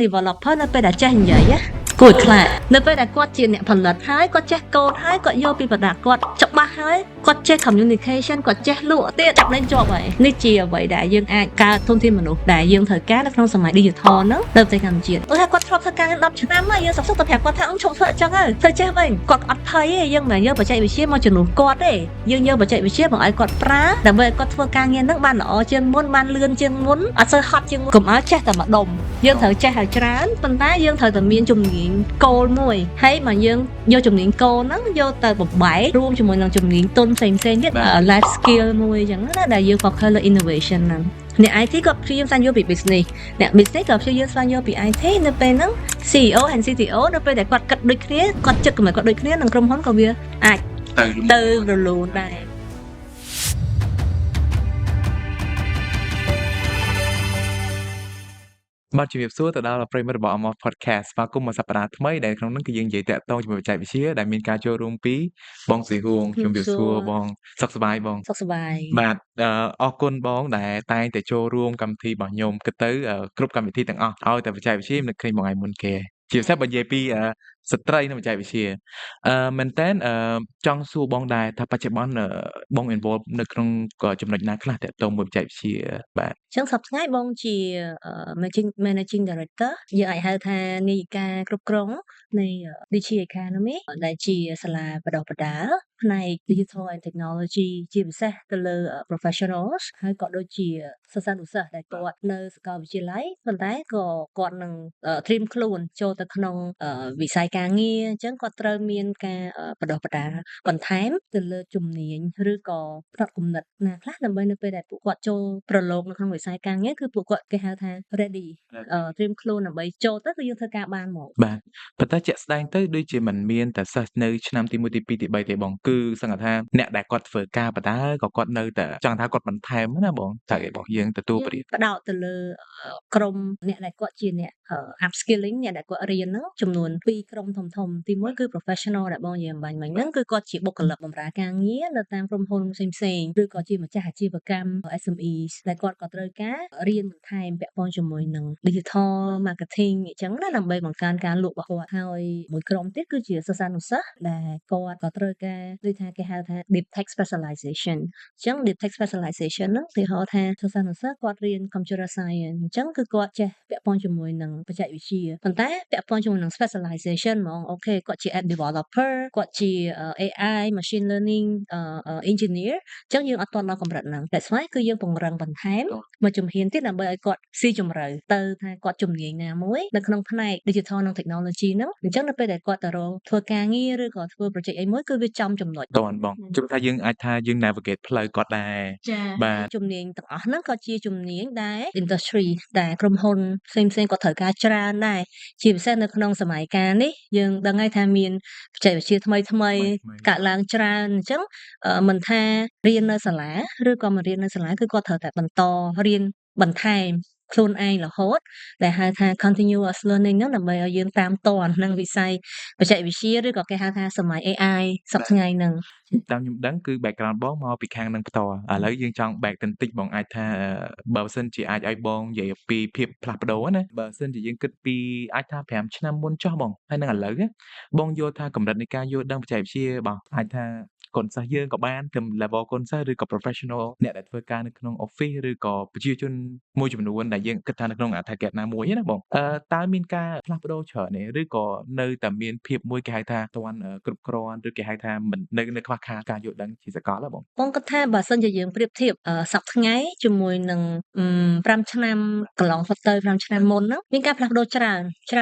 developer នៅពេលដែលចេះនិយាយគួរខ្លាចនៅពេលដែលគាត់ជាអ្នកផលិតហើយគាត់ចេះកូដហើយគាត់យកពី product គាត់ច្បាស់ហើយគាត់ចេះ communication គាត់ចេះលក់ទៀតចាប់លេងជាប់ហើយនេះជាអ្វីដែលយើងអាចកើតធនធានមនុស្សដែលយើងត្រូវការនៅក្នុងសម័យ digital ហ្នឹងនៅប្រទេសកម្ពុជាព្រោះថាគាត់ធ្លាប់ធ្វើការ10ឆ្នាំហើយយើងសុខទៅប្រាប់គាត់ថាឈប់ធ្វើអញ្ចឹងហើយធ្វើចេះវិញគាត់អត់ភ័យទេយើងមិនយកបច្ចេកវិទ្យាមកជំនួសគាត់ទេយើងយកបច្ចេកវិទ្យាមកឲ្យគាត់ប្រើដើម្បីឲ្យគាត់ធ្វើការងារហ្នឹងបានល្អជាងមុនបានលឿនជាងមុនអត់សូវហត់ជាងមុនកុំឲ្យចេះតែម្ដុំយើងត្រូវចេះឲ្យច្រើនប៉ុន្តែយើងត្រូវតែមានជំនាញគោលមួយហើយមកយើងយកជំនាញគោលហ្នឹងយកទៅបំបែករួមជាមួយនឹងជំនាញទុនផ្សេងៗទៀត life skill មួយអញ្ចឹងណាដែលយើង focus លើ innovation ហ្នឹងអ្នក IT គាត់ព្យាយាមស្វែងយល់ពី business អ្នក business ក៏ព្យាយាមស្វែងយល់ពី IT នៅពេលហ្នឹង CEO and CTO នៅពេលដែលគាត់គិតដូចគ្នាគាត់ចិត្តគំនិតគាត់ដូចគ្នានឹងក្រុមហ៊ុនក៏វាអាចទៅរលូនដែរបាទជំរាបសួរទៅដល់ប្រិយមិត្តរបស់ Amos Podcast ស្វាគមន៍មកសប្តាហ៍ថ្មីដែលក្នុងនោះគឺយើងនិយាយតាក់ទងជាមួយបច្ចេកវិទ្យាដែលមានការចូលរួមពីបងស៊ីហួងជំរាបសួរបងសុខសប្បាយបងសុខសប្បាយបាទអរគុណបងដែលតែងតែចូលរួមកម្មវិធីរបស់ខ្ញុំគិតទៅគ្រប់កម្មវិធីទាំងអស់ឲ្យតែបច្ចេកវិទ្យាមិនឃើញមួយថ្ងៃមុនគេជាពិសេសបើនិយាយពីស្ត្រីនៅបច្ចេកវិទ្យាមែនតើចង់សួរបងដែរថាបច្ចុប្បន្នបង involve នៅក្នុងចំណុចណាខ្លះតាក់ទងមួយបច្ចេកវិទ្យាបាទអញ្ចឹងសប្តាហ៍ថ្ងៃបងជា managing director យើងអាចហៅថានាយិកាគ្រប់គ្រងនៃ Digi Academy ដែលជាសាលាបណ្ដុះបណ្ដាលផ្នែក Digital and Technology ជាពិសេសទៅលើ professionals ហើយក៏ដូចជាសិស្សានុសិស្សដែលគាត់នៅសាកលវិទ្យាល័យប៉ុន្តែក៏គាត់នឹងត្រៀមខ្លួនចូលទៅក្នុងវិស័យការងារអញ្ចឹងគាត់ត្រូវមានការបណ្ដុះបណ្ដាលបន្ថែមទៅលើជំនាញឬក៏ផ្នត់គំនិតណាខ្លះដើម្បីនៅពេលដែលពួកគាត់ចូលប្រឡូកនៅក្នុងវិស័យការងារគឺពួកគាត់គេហៅថា ready ត្រៀមខ្លួនដើម្បីចូលទៅគឺយើងធ្វើការបានមកបាទប៉ុន្តែជាក់ស្ដែងទៅដូចជាមិនមានតែសិស្សនៅឆ្នាំទី1ទី2ទី3ទេបងគឺសង្ឃថាអ្នកដែលគាត់ធ្វើការបដាក៏គាត់នៅតែចង់ថាគាត់បន្ថែមណាបងតែរបស់យើងទទួលបរិយាបដោតទៅលើក្រុមអ្នកដែលគាត់ជាអ្នកupskilling អ្នកដែលគាត់រៀនហ្នឹងចំនួន2ក្រុមធំទី1គឺ professional ដែលបងនិយាយអំបញ្ញមិញហ្នឹងគឺគាត់ជាបុគ្គលិកបម្រើការងារនៅតាមក្រុមហ៊ុនផ្សេងៗឬក៏ជាម្ចាស់អាជីវកម្ម SMEs ដែលគាត់ក៏ត្រូវការរៀនបន្ថែមពាក់ព័ន្ធជាមួយនឹង digital marketing អញ្ចឹងណាដើម្បីបង្កើនការលក់របស់គាត់ហើយមួយក្រុមទៀតគឺជាសិស្សានុសិស្សដែលគាត់ក៏ត្រូវការដូចថាគេហៅថា deep tech specialization អញ្ចឹង deep tech specialization ហ្នឹងគេហៅថាសិស្សានុសិស្សគាត់រៀន computer science អញ្ចឹងគឺគាត់ចេះពាក់ព័ន្ធជាមួយនឹងបច្ចេកវិទ្យាប៉ុន្តែពាក់ព័ន្ធជាមួយនឹង specialization ហ្មងអូខេគាត់ជា app developer គាត់ជា AI machine learning engineer អញ្ចឹងយើងអត់ទាន់ដល់កម្រិតហ្នឹងតែស្វ័យគឺយើងពង្រឹងបន្ថែមមួយជំហានទៀតដើម្បីឲ្យគាត់ស៊ីជម្រៅទៅថាគាត់ជំនាញណាមួយនៅក្នុងផ្នែក digital និង technology ហ្នឹងអញ្ចឹងនៅពេលដែលគាត់ទៅរកធ្វើការងារឬក៏ធ្វើ project អីមួយគឺវាចំចំណុចតន់បងជម្រាបថាយើងអាចថាយើង navigate ផ្លូវគាត់ដែរចា៎បាទជំនាញទាំងអស់ហ្នឹងក៏ជាជំនាញដែល industry ដែលក្រុមហ៊ុនផ្សេងៗក៏ត្រូវការច្រើនដែរជាពិសេសនៅក្នុងសម័យកាលនេះយើងដឹងហើយថាមានបច្ចេកវិទ្យាថ្មីកើតឡើងច្រើនអញ្ចឹងមិនថារៀននៅសាលាឬក៏មិនរៀននៅសាលាគឺគាត់ត្រូវតែបន្តរៀនបន្ថែមខ្លួនឯងរហូតដែលហៅថា continuous learning ហ្នឹងដើម្បីឲ្យយើងតាមទាន់នឹងវិស័យបច្ចេកវិទ្យាឬក៏គេហៅថាសម័យ AI សប្តាហ៍ថ្ងៃហ្នឹងតាមខ្ញុំដឹងគឺ background បងមកពីខាងនឹងផ្ទាល់ឥឡូវយើងចង់ back បន្តិចបងអាចថាបើមិនសិនជាអាចឲ្យបងនិយាយពីភាពផ្លាស់ប្ដូរណាបើមិនសិនជាយើងគិតពីអាចថា5ឆ្នាំមុនចុះបងហើយនឹងឥឡូវបងយល់ថាកម្រិតនៃការយល់ដឹងបច្ចេកវិទ្យាបងអាចថាកូនសិស្សយើងក៏បានត្រឹម level កូនសិស្សឬក៏ professional អ្នកដែលធ្វើការនៅក្នុង office ឬក៏ប្រជាជនមួយចំនួនដែលយើងគិតថានៅក្នុងអធិការណាមួយណាបងតើមានការផ្លាស់ប្ដូរច្រើនទេឬក៏នៅតែមានភាពមួយគេហៅថាតន់គ្រប់គ្រាន់ឬគេហៅថាមិននៅខ្វះខាតការយល់ដឹងជាសកលហ៎បងគិតថាបើសិនជាយើងប្រៀបធៀបសប្តាហ៍ថ្ងៃជាមួយនឹង5ឆ្នាំកន្លងផុតទៅ5ឆ្នាំមុនហ្នឹងមានការផ្លាស់ប្ដូរច្រើ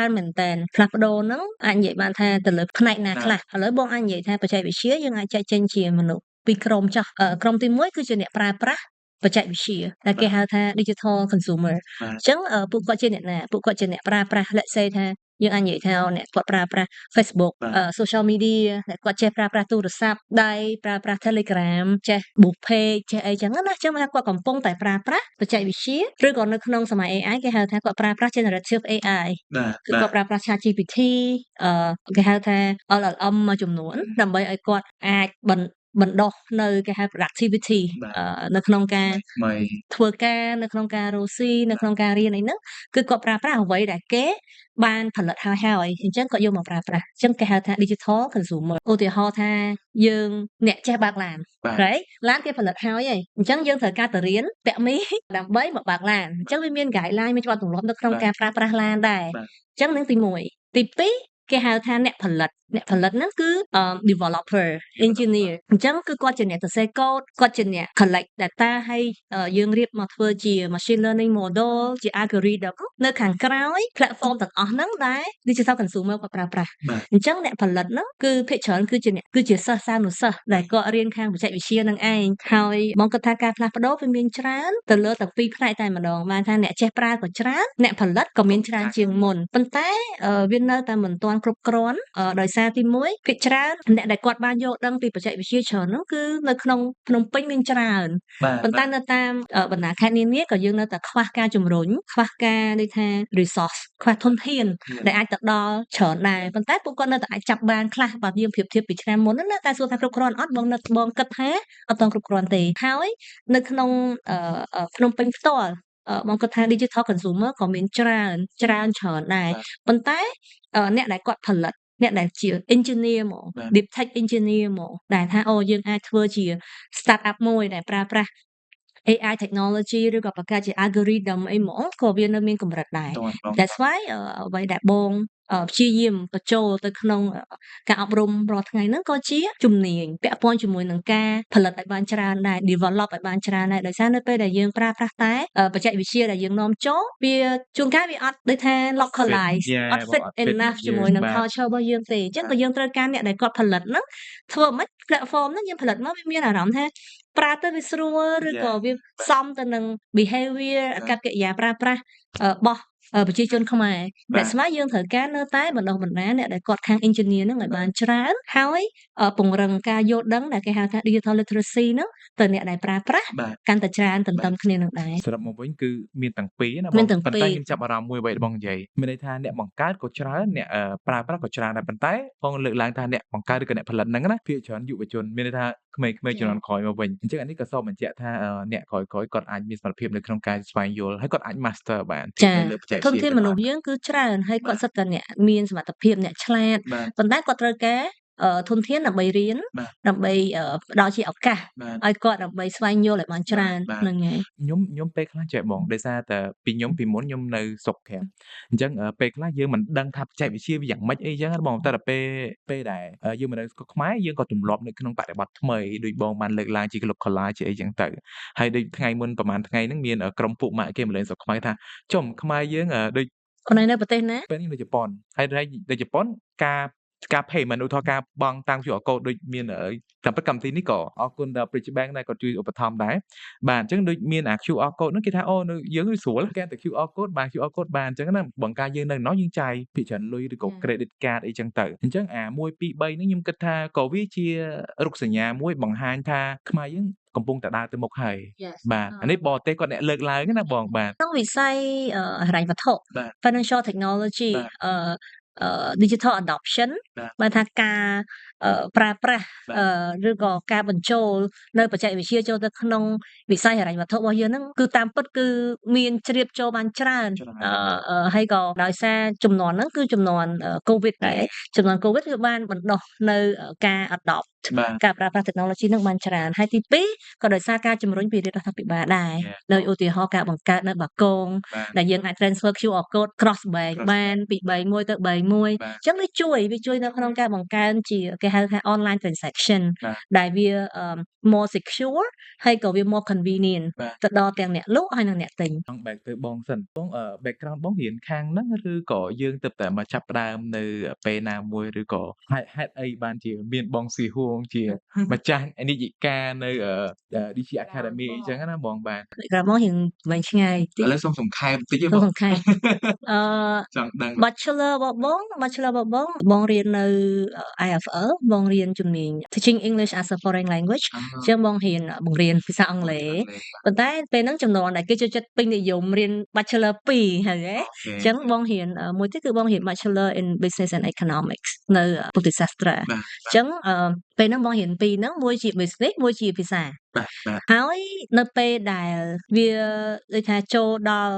នមែនតើផ្លាស់ប្ដូរហ្នឹងអាចនិយាយបានថាទៅលើផ្នែកណាខ្លះឥឡូវបងអាចនិយាយថាបច្ចេកវិទ្យាយើងអាចចែកចេញជាមនុស្សពីរក្រុមចុះក្រុមទី1គឺជាអ្នកប្រើប្រាស់បច្ចេកវិទ្យាដែលគេហៅថា digital consumer អញ្ចឹងពួកគាត់ជាអ្នកណាពួកគាត់ជាអ្នកប្រើប្រាស់ let's say ថាយើងអាចនិយាយថាអ្នកគាត់ប្រើប្រាស់ Facebook social media ដែលគាត់ចេះប្រើប្រាស់ទូរស័ព្ទដៃប្រើប្រាស់ Telegram ចេះ book page ចេះអីចឹងណាចឹងថាគាត់កំពុងតែប្រើប្រាស់បច្ចេកវិទ្យាឬក៏នៅក្នុងសម័យ AI គេហៅថាគាត់ប្រើប្រាស់ generative AI គឺគាត់ប្រើប្រាស់ ChatGPT គេហៅថា LLM មួយចំនួនដើម្បីឲ្យគាត់អាច បណ្ដុះនៅគេហៅ productivity នៅក្នុងការធ្វើការនៅក្នុងការរកស៊ីនៅក្នុងការរៀនអីហ្នឹងគឺគាត់ប្រើប្រាស់អ្វីដែលគេបានផលិតហើយអញ្ចឹងគាត់យកមកប្រើប្រាស់អញ្ចឹងគេហៅថា digital consumer ឧទាហរណ៍ថាយើងអ្នកចេះបើកឡានឡានគេផលិតហើយអញ្ចឹងយើងត្រូវការទៅរៀនពាក់មីដើម្បីមកបើកឡានអញ្ចឹងវាមាន guideline មានច្បាប់ទម្លាប់នៅក្នុងការប្រើប្រាស់ឡានដែរអញ្ចឹងនឹងទី1ទី2គេហៅថាអ្នកផលិតហ្នឹងគឺ developer engineer អញ្ចឹងគឺគាត់ជាអ្នកសរសេរ code គាត់ជាអ្នក collect data ហើយយើងរៀបមកធ្វើជា machine learning model ជា algorithm នៅខាងក្រោយ platform ទាំងអស់ហ្នឹងដែល digital consumer គាត់ប្រើប្រាស់អញ្ចឹងអ្នកផលិតហ្នឹងគឺភាគច្រើនគឺជាសិស្សសានុសិស្សដែលគាត់រៀនខាងបច្ចេកវិទ្យានឹងឯងហើយបងគិតថាការផ្លាស់ប្ដូរវាមានច្រើនទៅលើទាំងពីរផ្នែកតែម្ដងបានថាអ្នកចេះប្រើក៏ច្រើនអ្នកផលិតក៏មានច្រើនជាងមុនប៉ុន្តែវានៅតែមិនទាន់គ្រប់គ្រាន់ដោយសារទី1ភាគច្រើនអ្នកដែលគាត់បានយកដឹងពីបច្ចេកវិទ្យាច្រើនហ្នឹងគឺនៅក្នុងភ្នំពេញមានច្រើនប៉ុន្តែនៅតាមបណ្ដាខេត្តនានាក៏យើងនៅតែខ្វះការជំរុញខ្វះការដូចថា resource ខ្វះធនធានដែលអាចទៅដល់ច្រើនដែរប៉ុន្តែពួកគាត់នៅតែអាចចាប់បានខ្លះបើយើងប្រៀបធៀបពីឆ្នាំមុនណាតែសួរថាគ្រប់គ្រាន់អត់បងគិតថាអត់ទាន់គ្រប់គ្រាន់ទេហើយនៅក្នុងភ្នំពេញផ្ទាល់បងគិតថា digital consumer ក៏មានច្រើនដែរប៉ុន្តែអ្នកដែលគាត់ផលិតអ្នកដែលជា engineer ហ្មង deep tech engineer ហ្មងដែលថាយើងអាចធ្វើជា start up មួយដែលប្រើប្រាស់ AI technology ឬក៏បង្កើតជា algorithm អីហ្មងក៏វានៅមានកម្រិតដែរ That's why អ្វីដែលបងព្យាយាមបញ្ចូលទៅក្នុងការអប់រំរាល់ថ្ងៃហ្នឹងក៏ជាជំនាញពាក់ព័ន្ធជាមួយនឹងការផលិតឲ្យបានច្រើនដែរ develop ឲ្យបានច្រើនដែរដោយសារនៅពេលដែលយើងប្រើប្រាស់តែបច្ចេកវិទ្យាដែលយើងនាំចូលវាជួនកាលវាអត់ដូចថា localize អត់ fit enough ជាមួយនឹង culture របស់យើងទេអញ្ចឹងក៏យើងត្រូវការអ្នកដែលគាត់ផលិតហ្នឹងធ្វើមិន platform ហ្នឹងយើងផលិតមកវាមានអារម្មណ៍ថាប្រើទៅវាស្រួលឬក៏វាសមទៅនឹង behavior អាកប្បកិរិយាប្រើប្រាស់របស់ប្រជាជនខ្មែរអ្នកស្មៅយើងត្រូវការនៅតែបណ្ដុះបណ្ដាលអ្នកដែលគាត់ខាង engineer ហ្នឹងឲ្យបានច្រើនហើយពង្រឹងការយល់ដឹងដែលគេហៅថា digital literacy ហ្នឹងទៅអ្នកដែលប្រើប្រាស់កាន់តែច្រើនទន្ទឹមគ្នានឹងដែរសរុបមកវិញគឺមានទាំងពីរណាបងប៉ុន្តែខ្ញុំចាប់អារម្មណ៍មួយអ្វីដែលបងនិយាយមានន័យថាអ្នកបង្កើតក៏ច្រើនអ្នកប្រើប្រាស់ក៏ច្រើនដែរប៉ុន្តែបងលើកឡើងថាអ្នកបង្កើតឬក៏អ្នកផលិតហ្នឹងណាភាគច្រើនយុវជនមានន័យថាក្មេងៗជំនាន់ក្រោយមកវិញអញ្ចឹងអានេះក៏សបញ្ជាក់ថាអ្នកក្រោយៗគាត់អាចមានសមត្ថភាពនៅក្នុងការស្វែងយល់ហើយគាត់អាច master បានលើបច្ចេកវិទ្យាធនធានមនុស្សយើងគឺច្រើនហើយគាត់សិតតែអ្នកមានសមត្ថភាពអ្នកឆ្លាតប៉ុន្តែគាត់ត្រូវការធនធានដើម្បីរៀនដើម្បីផ្ដល់ជាឱកាសឲ្យគាត់ដើម្បីស្វែងយល់ឲ្យបានច្រើនហ្នឹងហើយខ្ញុំពេលខ្លះចេះបងដោយសារតែពីមុនខ្ញុំនៅស្រុកក្រៅអញ្ចឹងពេលខ្លះយើងមិនដឹងថាបច្ចេកវិទ្យាវាយ៉ាងម៉េចអីចឹងណាបងតែពេលដែលយើងមកនៅស្រុកខ្មែរយើងក៏ទម្លាប់នៅក្នុងបរិបទថ្មីដូចបងបានលើកឡើងជា localize ជាអីចឹងទៅហើយដូចថ្ងៃមុនប្រហែលថ្ងៃហ្នឹងមានក្រុមពួកម៉ាក់គេមកលេងស្រុកខ្មែរថាចុំខ្មែរយើងដូចអូននៅប្រទេសណាពេលនេះនៅជប៉ុនហើយនៅជប៉ុនការ payment ឧទាហរណ៍ការបង់តាម QR code ដូចមានតាមពិតកម្មវិធីនេះក៏អរគុណដល់ Bridge Bank ដែរគាត់ជួយឧបត្ថម្ភដែរបាទអញ្ចឹងដូចមានអា QR code ហ្នឹងគេថាអូនៅយើងស្រួលគេតែ QR code បាន QR code បានអញ្ចឹងណាបង្ការយើងនៅនោះយើងចាយភាគច្រើនលុយឬក៏ credit card អីចឹងទៅអញ្ចឹងអា1 2 3ហ្នឹងខ្ញុំគិតថាក៏វាជារូបសញ្ញាមួយបង្ហាញថាខ្មែរយើងកំពុងតែដើរទៅមុខហើយបាទអានេះបរទេសគាត់អ្នកលើកឡើងណាបងបាទក្នុងវិស័យហិរញ្ញវត្ថុ financial technology digital adoption បើថាការប្រើប្រាស់ឬក៏ការបញ្ចូលនៅបច្ចេកវិទ្យាចូលទៅក្នុងវិស័យហិរញ្ញវត្ថុរបស់យើងហ្នឹងគឺតាមពិតគឺមានជ្រាបចូលបានច្រើនហើយក៏ដោយសារចំនួនហ្នឹងគឺចំនួន COVID ដែរចំនួន COVID វាបានបណ្ដុះនៅការ adopt ការប្រើប្រាស់ technology ហ្នឹងបានច្រើនហើយទី2ក៏ដោយសារការជំរុញពីរដ្ឋាភិបាលដែរដោយឧទាហរណ៍ការបង្កើតនៅបាគងដែលយើងអាច transfer QR code cross bank បានពី bank មួយទៅ bank មួយអញ្ចឹងវាជួយនៅក្នុងការបង្កើនជាគេហៅថា online transaction ដែលវា more secure ហើយក៏វា more convenient ទៅដល់ទាំងអ្នកលក់ហើយនិងអ្នកទិញចង់បែកទៅបងសិនបង background បងរៀនខាងហ្នឹងឬក៏យើងទៅតែមកចាប់ផ្ដើមនៅពេលណាមួយឬក៏ហេតុអីបានជាមានបងស៊ីហួងជាម្ចាស់និច្ចការនៅ DG Academy អញ្ចឹងណាបងបាទក្រៅមករៀងវែងឆ្ងាយតិចឥឡូវសុំសង្ខេបតិចសង្ខេបចង់ដឹង Bachelor របស់បងរៀននៅ IFL បងរៀនជំនាញ Teaching English as a Foreign Language អញ្ចឹងបងរៀនបង្រៀនភាសាអង់គ្លេសប៉ុន្តែពេលហ្នឹងចំនួនដែលគេចូលចិត្តពេញនិយមរៀន Bachelor 2ហើយអញ្ចឹងបងរៀនមួយទៀតគឺបងរៀន Bachelor in Business and Economics នៅពុទ្ធសាស្ត្រាអញ្ចឹងពេល ពេលហ្នឹងបងរៀនពីរហ្នឹងមួយជា business មួយជាភាសា បាទ ហើយនៅពេលដែលវាដូចថាចូលដល់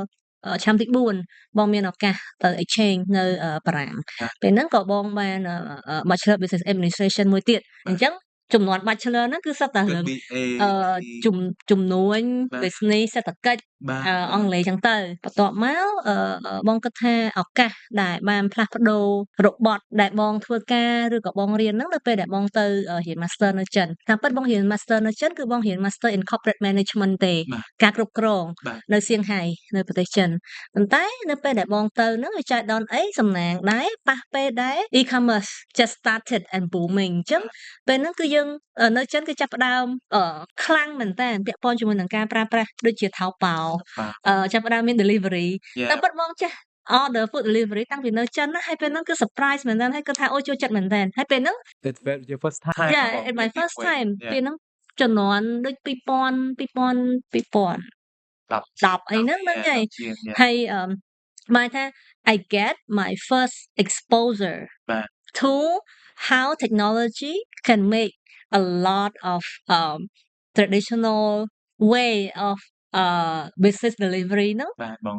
ឆ្នាំទី4បងមានឱកាសទៅ exchange នៅបារាំង បាទ ពេលហ្នឹងក៏បងបាន Bachelor Business Administration មួយទៀត បាទ អញ្ចឹងជំនាន់ Bachelor ហ្នឹងគឺសុទ្ធតែ គឺ រឿង BA ជំនួញ បាទ business សេដ្ឋកិច្ច បាទ អង់គ្លេសចឹងទៅ បន្ទាប់មកបងគិតថាឱកាសដែលបានផ្លាស់ប្ដូររបត់ដែលបងធ្វើការឬក៏បងរៀនហ្នឹងនៅពេលដែលបងទៅរៀន Master នៅចិន តាមពិតបងរៀន Master នៅចិនគឺបងរៀន Master in Corporate Management ទេ បាទ ការគ្រប់គ្រង បាទ នៅសៀងហៃនៅប្រទេសចិន ប៉ុន្តែនៅពេលដែលបងទៅហ្នឹងវាចៃដន្យអីសំណាងដែរប៉ះពេលដែរ e-commerce just started and booming អញ្ចឹងពេលហ្នឹងគឺយើងនៅចិនគឺចាប់ផ្ដើមខ្លាំងមែនតើពាក់ព័ន្ធជាមួយនឹងការប្រើប្រាស់ដូចជា Taobao ចាប់ផ្ដើមមាន delivery តាម Yeah ពិតបងចេះ order food delivery តាំងពីនៅចិនណាហើយពេលហ្នឹងគឺ surprise មែនតើហើយគិតថាអូចូលចិត្តមែនតើហើយពេលហ្នឹង It's your first time Yeah បង it's my first Wait time ពេល Yeah ហ្នឹងជំនាន់ដូច 2000 10 អីហ្នឹងហ្នឹងហើយ 10 ជាង Yeah ហើយបានថា I get my first exposure បាទ to how technology can make a lot of traditional way of business delivery ហ្នឹង បាទបង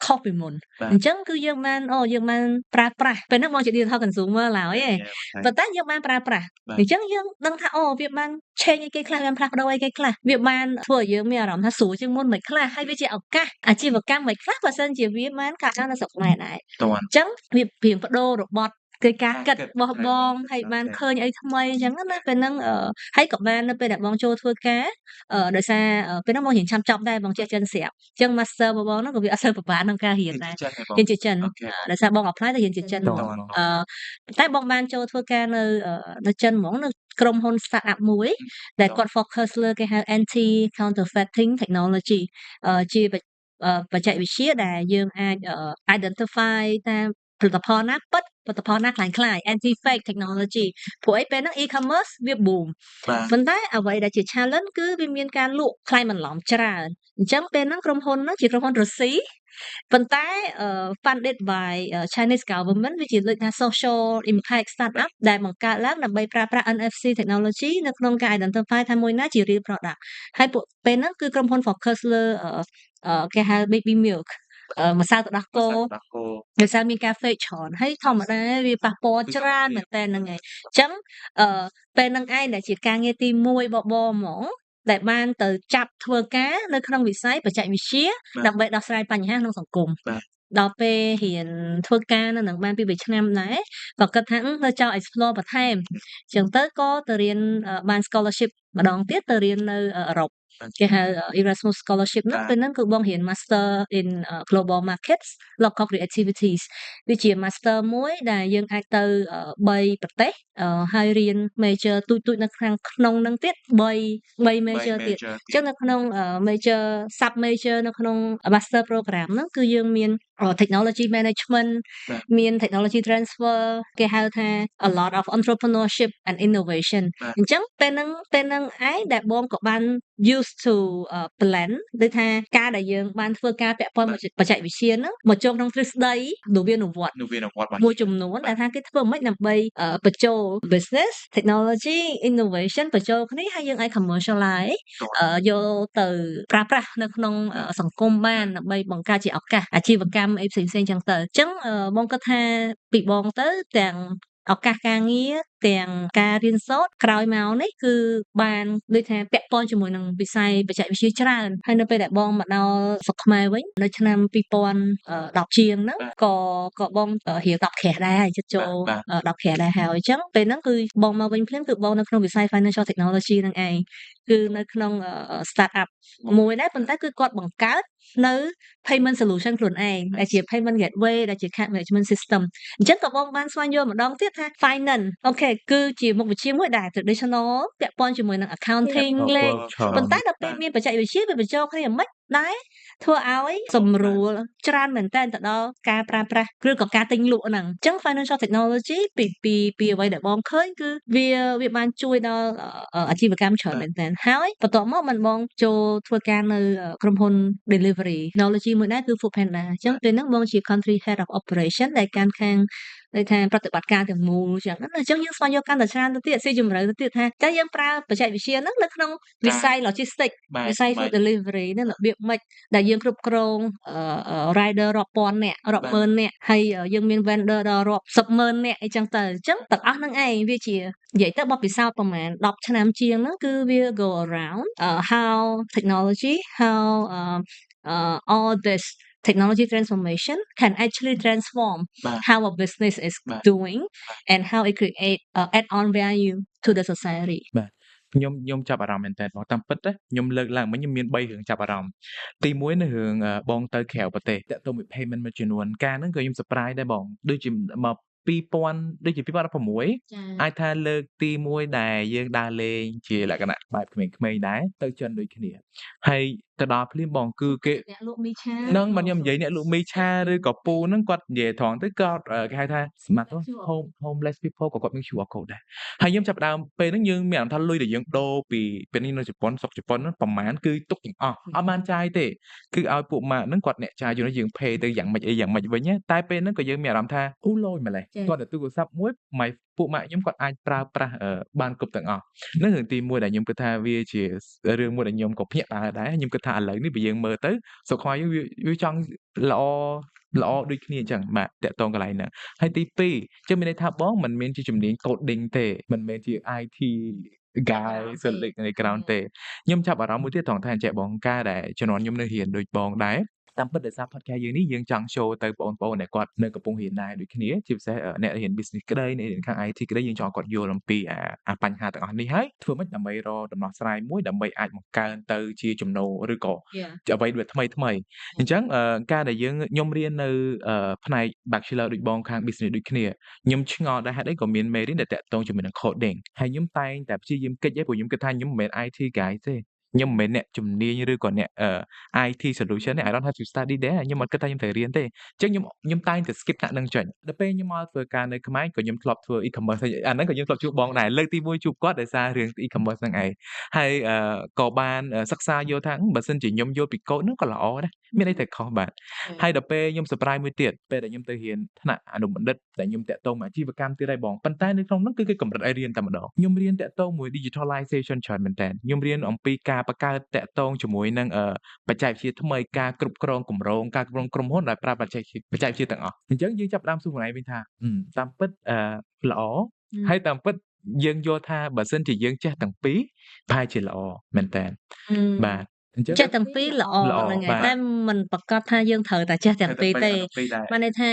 ខុសពីមុន បាទ អញ្ចឹងគឺយើងបានប្រើប្រាស់ពេលហ្នឹងបងជា digital consumer ឡើយឯង Yeah ប៉ុន្តែយើងបានប្រើប្រាស់ បាទ អញ្ចឹងយើងដឹងថាវាបាន change អីគេខ្លះបានផ្លាស់ប្ដូរអីគេខ្លះវាបានធ្វើឲ្យយើងមានអារម្មណ៍ថាស្រួលជាងមុនមិនខ្លះហើយវាជាឱកាសអាជីវកម្មមិនខ្លះបើសិនជាវាបានកើតឡើងនៅស្រុកខ្មែរដែរ តាន់ អញ្ចឹងវាប្រៀងប្ដូររបត់គឺការគិតរបស់បង គិត ហើយបាន Okay ឃើញអីថ្មីអញ្ចឹងណាពេលហ្នឹងហើយក៏បាននៅពេលដែលបងចូលធ្វើការដោយសារពេលហ្នឹងបងរៀនឆាប់ចប់ដែរបងចេះចិនស្រាប់អញ្ចឹង master របស់បងហ្នឹងក៏វាអត់សូវពិបាកក្នុងការរៀនដែរ ចិនហ៎បង រៀនជាចិន Okay ដោយសារបង apply ទៅរៀនជាចិនហ្ម តា ង ន់ តែបងបានចូលធ្វើការនៅចិនហ្មងនៅក្រុមហ៊ុន startup មួយដែលគាត់ focus លើគេហៅ anti counterfeiting technology ជាបច្ចេកវិទ្យាដែលយើងអាច identify តាមផលិតផលណាពិតផលិតផលណាคล้าย anti fake technology ព្រោះអីពេលហ្នឹង e-commerce វា boom បាទ ប៉ុន្តែអ្វីដែលជា challenge គឺវាមានការលក់ខ្លែងបន្លំច្រើនអញ្ចឹងពេលហ្នឹងក្រុមហ៊ុនហ្នឹងជាក្រុមហ៊ុនរុស្ស៊ីប៉ុន្តែ funded by Chinese government វាជាដូចថា social impact startup ដែលបង្កើតឡើងដើម្បីប្រើប្រាស់ NFC technology នៅក្នុងការ identify ថាមួយណាជា real product ហើយពួកពេលហ្នឹងគឺក្រុមហ៊ុន focus លើគេហៅ baby milk ម្សៅទឹកដោះគោ ដាក់គោ ដោយសារមានការ fake ច្រើនហើយធម្មតាវាប៉ះពាល់ច្រើនមែនតើហ្នឹងហើយអញ្ចឹងពេលហ្នឹងឯងដែលជាការងារទី1បបហ្មងដែលបានទៅចាប់ធ្វើការនៅក្នុងវិស័យបច្ចេកវិទ្យាដើម្បីដោះស្រាយបញ្ហាក្នុងសង្គម បាទ ដល់ពេលរៀនធ្វើការនៅនឹងបានពី2ឆ្នាំដែរក៏គិតថានៅចង់ explore បន្ថែមអញ្ចឹងទៅក៏ទៅរៀនបាន scholarship ម្ដងទៀតទៅរៀននៅអឺរ៉ុបគេហៅ Erasmus scholarship ហ្នឹងពេលហ្នឹងគឺបងរៀន Master in Global Markets Local Creativities វាជា Master មួយដែលយើងអាចទៅ3ប្រទេសហើយរៀន major ទូចៗនៅខាងក្នុងហ្នឹងទៀត3 major ទៀតអញ្ចឹងនៅក្នុង major sub major នៅក្នុង Master program ហ្នឹងគឺយើងមានtechnology management មាន technology transfer គេហៅថា a lot of entrepreneurship and innovation អញ្ចឹងពេលហ្នឹងឯងដែលបងក៏បាន used to plan ដូចថាការដែលយើងបានធ្វើការពាក់ព័ន្ធបច្ចេកវិទ្យាហ្នឹងមកចូលក្នុងទ្រឹស្ដីនវានុវត្តន៍មួយចំនួនដែលថាគេធ្វើមិនដើម្បីបញ្ចូល business technology innovation បញ្ចូលគ្នាហើយយើងអាច commercialize យកទៅប្រើប្រាស់នៅក្នុងសង្គមបានដើម្បីបង្កើតជាឱកាសអាជីវកម្មអីផ្សេងៗចឹងទៅអញ្ចឹងបងគិតថាពីបងទៅទាំងឱកាសការងារទាំងការរៀនសូត្រក្រោយមកនេះគឺបានដូចថាពាក់ព័ន្ធជាមួយនឹងវិស័យបច្ចេកវិទ្យាច្រើនហើយនៅពេលដែលបងមកដល់ស្រុកខ្មែរវិញនៅឆ្នាំ2010ជាងហ្នឹងក៏បងរៀន10 crash ដែរហើយចិត្តចូល10 crash ដែរហើយអញ្ចឹងពេលហ្នឹងគឺបងមកវិញភ្លាមគឺបងនៅក្នុងវិស័យ financial technology ហ្នឹងឯងគឺនៅក្នុង startup មួយដែរប៉ុន្តែគឺគាត់បង្កើតនៅ payment solution ខ្លួនឯងដែលជា payment gateway ដែលជា cash management system អញ្ចឹងក៏បងបានស្វែងយល់ម្ដងទៀតថា finance អូខេគឺជាមុខវិជ្ជាមួយដែល traditional ពាក់ព័ន្ធជាមួយនឹង accounting លេខប៉ុន្តែដល់ពេលមានបច្ចេកវិទ្យាវាបញ្ចូលគ្នាមិនដែរធ្វើឲ្យសម្រួលច្រើនមែនតើទៅដល់ការប្រើប្រាស់ឬក៏ការទិញលក់ហ្នឹងអញ្ចឹង financial technology ពីអ្វីដែលបងឃើញគឺវាបានជួយដល់អាជីវកម្មច្រើនមែនតើហើយបន្ទាប់មកមិនបងចូលធ្វើការនៅក្រុមហ៊ុន delivery technology មួយដែរគឺ Foodpanda អញ្ចឹងពេលហ្នឹងបងជា country head of operation ដែលកាន់ខាង ដូចថាប្រតិបត្តិការទាំងមូលចឹងណាអញ្ចឹងយើងស្វែងយល់កាន់តែច្រើនទៅទៀតស៊ីជម្រៅទៅទៀតថាតើយើងប្រើបច្ចេកវិទ្យាហ្នឹងនៅក្នុងវិស័យ logistics បាទ វិស័យ food delivery ហ្នឹងរបៀបម៉េចដែលយើងគ្រប់គ្រងrider រាប់ពាន់នាក់រាប់ម៉ឺននាក់ហើយយើងមាន vendor ដល់រាប់សិបម៉ឺននាក់អីចឹងទៅអញ្ចឹងទាំងអស់ហ្នឹងឯងវាជានិយាយទៅបទពិសោធន៍ប្រហែល10ឆ្នាំជាងហ្នឹងគឺវា go around how technology how all this technology transformation can actually transform បាទ how a business is បាទ doing and how it create add on value to the society បាទខ្ញុំចាប់អារម្មណ៍មែនតើបងតាមពិតណាខ្ញុំលើកឡើងមិញខ្ញុំមាន3រឿងចាប់អារម្មណ៍ទី1នៅរឿងបងទៅក្រៅប្រទេសតាក់ទងមួយ payment មួយចំនួនការហ្នឹងក៏ខ្ញុំ surprise ដែរបងដូចជាមក2000ដូចជា2016អាចថាលើកទី1ដែលយើងដើរលេងជាលក្ខណៈបែបក្មេងៗដែរទៅចិនដូចគ្នាហើយទៅដល់ភ្លាមបងគឺគេ អ្នកលក់មីឆា ហ្នឹងមិនខ្ញុំនិយាយអ្នកលក់មីឆាឬក៏ពូហ្នឹងគាត់និយាយត្រង់ទៅគាត់គេហៅថា smart homeless people ក៏គាត់មាន QR code ដែរហើយខ្ញុំចាប់ផ្ដើមពេលហ្នឹងយើងមានអារម្មណ៍ថាលុយដែលយើងដូរពីពេលនេះនៅជប៉ុនស្រុកជប៉ុនហ្នឹងប្រហែលគឺទុកទាំងអស់អត់បានចាយទេគឺឲ្យពួកម៉ាក់ហ្នឹងគាត់អ្នកចាយយកយើង pay ទៅយ៉ាងម៉េចអីយ៉ាងម៉េចវិញតែពេលហ្នឹងក៏យើងមានអារម្មណ៍ថាអូលយម្លេះគាត់ទៅទូរស័ព្ទមួយពួកម៉ាក់ខ្ញុំគាត់អាចប្រើប្រាស់បានគ្រប់ទាំងអស់ហ្នឹងរឿងទី1ដែលខ្ញុំគិតថាវាជារឿងមួយដែលខ្ញុំក៏ភ្ញាក់ផ្អើលដែរខ្ញុំគិតថាឥឡូវនេះបើយើងមើលទៅស្រុកខ្មែរយើងវាចង់ល្អដូចគ្នាអញ្ចឹងបាទតាក់ទងកន្លែងហ្នឹងហើយទី2ចឹងមានន័យថាបងមិនមែនជាជំនាញ coding ទេមិនមែនជា IT guy select នៅក្រៅទេខ្ញុំចាប់អារម្មណ៍មួយទៀតត្រង់ថាអញ្ចឹងបងការដែលជំនាន់ខ្ញុំនៅរៀនដូចបងដែរតាមពិតដោយសារ podcast យើងនេះយើងចង់ show ទៅបងប្អូនដែលគាត់នៅកំពុងរៀនដែរដូចគ្នាជាពិសេសអ្នករៀន business ក្តីអ្នករៀនខាង IT ក្តីយើងចង់គាត់យល់អំពីបញ្ហាទាំងអស់នេះហើយធ្វើម៉េចដើម្បីរកដំណោះស្រាយមួយដើម្បីអាចបង្កើនទៅជាចំណូលឬក៏ជាអ្វីដែលថ្មីអញ្ចឹងការដែលខ្ញុំរៀននៅផ្នែក bachelor ដូចបងខាង business ដូចគ្នាខ្ញុំឆ្ងល់ដែរហេតុអីក៏មានមេរៀនដែលតាក់ទងជាមួយនឹង coding ហើយខ្ញុំតែងតែព្យាយាមកិច្ចឯងព្រោះខ្ញុំគិតថាខ្ញុំមិនមែន IT guy ទេខ្ញុំមិនមែនអ្នកជំនាញឬក៏អ្នកIT solution ទេ I don't have to study there ខ្ញុំអត់គិតថាខ្ញុំត្រូវរៀនទេអញ្ចឹងខ្ញុំតែងតែ skip ថ្នាក់ហ្នឹងចេញដល់ពេលខ្ញុំមកធ្វើការនៅខ្មែរក៏ខ្ញុំធ្លាប់ធ្វើ e-commerce អាហ្នឹងក៏ខ្ញុំធ្លាប់ជួបបងដែរលើកទី1ជួបគាត់ដោយសាររឿង e-commerce ហ្នឹងឯងហើយក៏បានសិក្សាយកថាបើសិនជាខ្ញុំយល់ពី code ហ្នឹងក៏ល្អដែរមានអីទៅខុសបាទហើយដល់ពេលខ្ញុំ surprise មួយទៀតពេលដែលខ្ញុំទៅរៀនថ្នាក់អនុបណ្ឌិតដែលខ្ញុំតាក់ទងមកអាជីវកម្មទៀតហើយបងប៉ុន្តែនៅក្នុងហ្នឹងគឺគេកម្រិតឲ្យរៀនតែម្ដងខ្ញុំរៀនតាក់ទងមួយ digitalization ច្រើនមែនតើខ្ញុំរៀនអំពីការបង្កើតតាក់ទងជាមួយនឹងបច្ចេកវិទ្យាថ្មីការគ្រប់គ្រងគម្រោងការគ្រប់គ្រងក្រុមហ៊ុនដែលប្រើបច្ចេកវិទ្យាទាំងអស់អញ្ចឹងយើងចាប់ផ្ដើមសួរខ្លួនឯងវិញថាតាមពិតល្អហើយតាមពិតយើងយល់ថាបើសិនជាយើងចេះទាំងពីរប្រហែលជាល្អមែនតើបាទចេះទាំងពីរល្អហ្នឹងហើយតែមិនប្រកាសថាយើងត្រូវតែចេះទាំងពីរទេបានន័យថា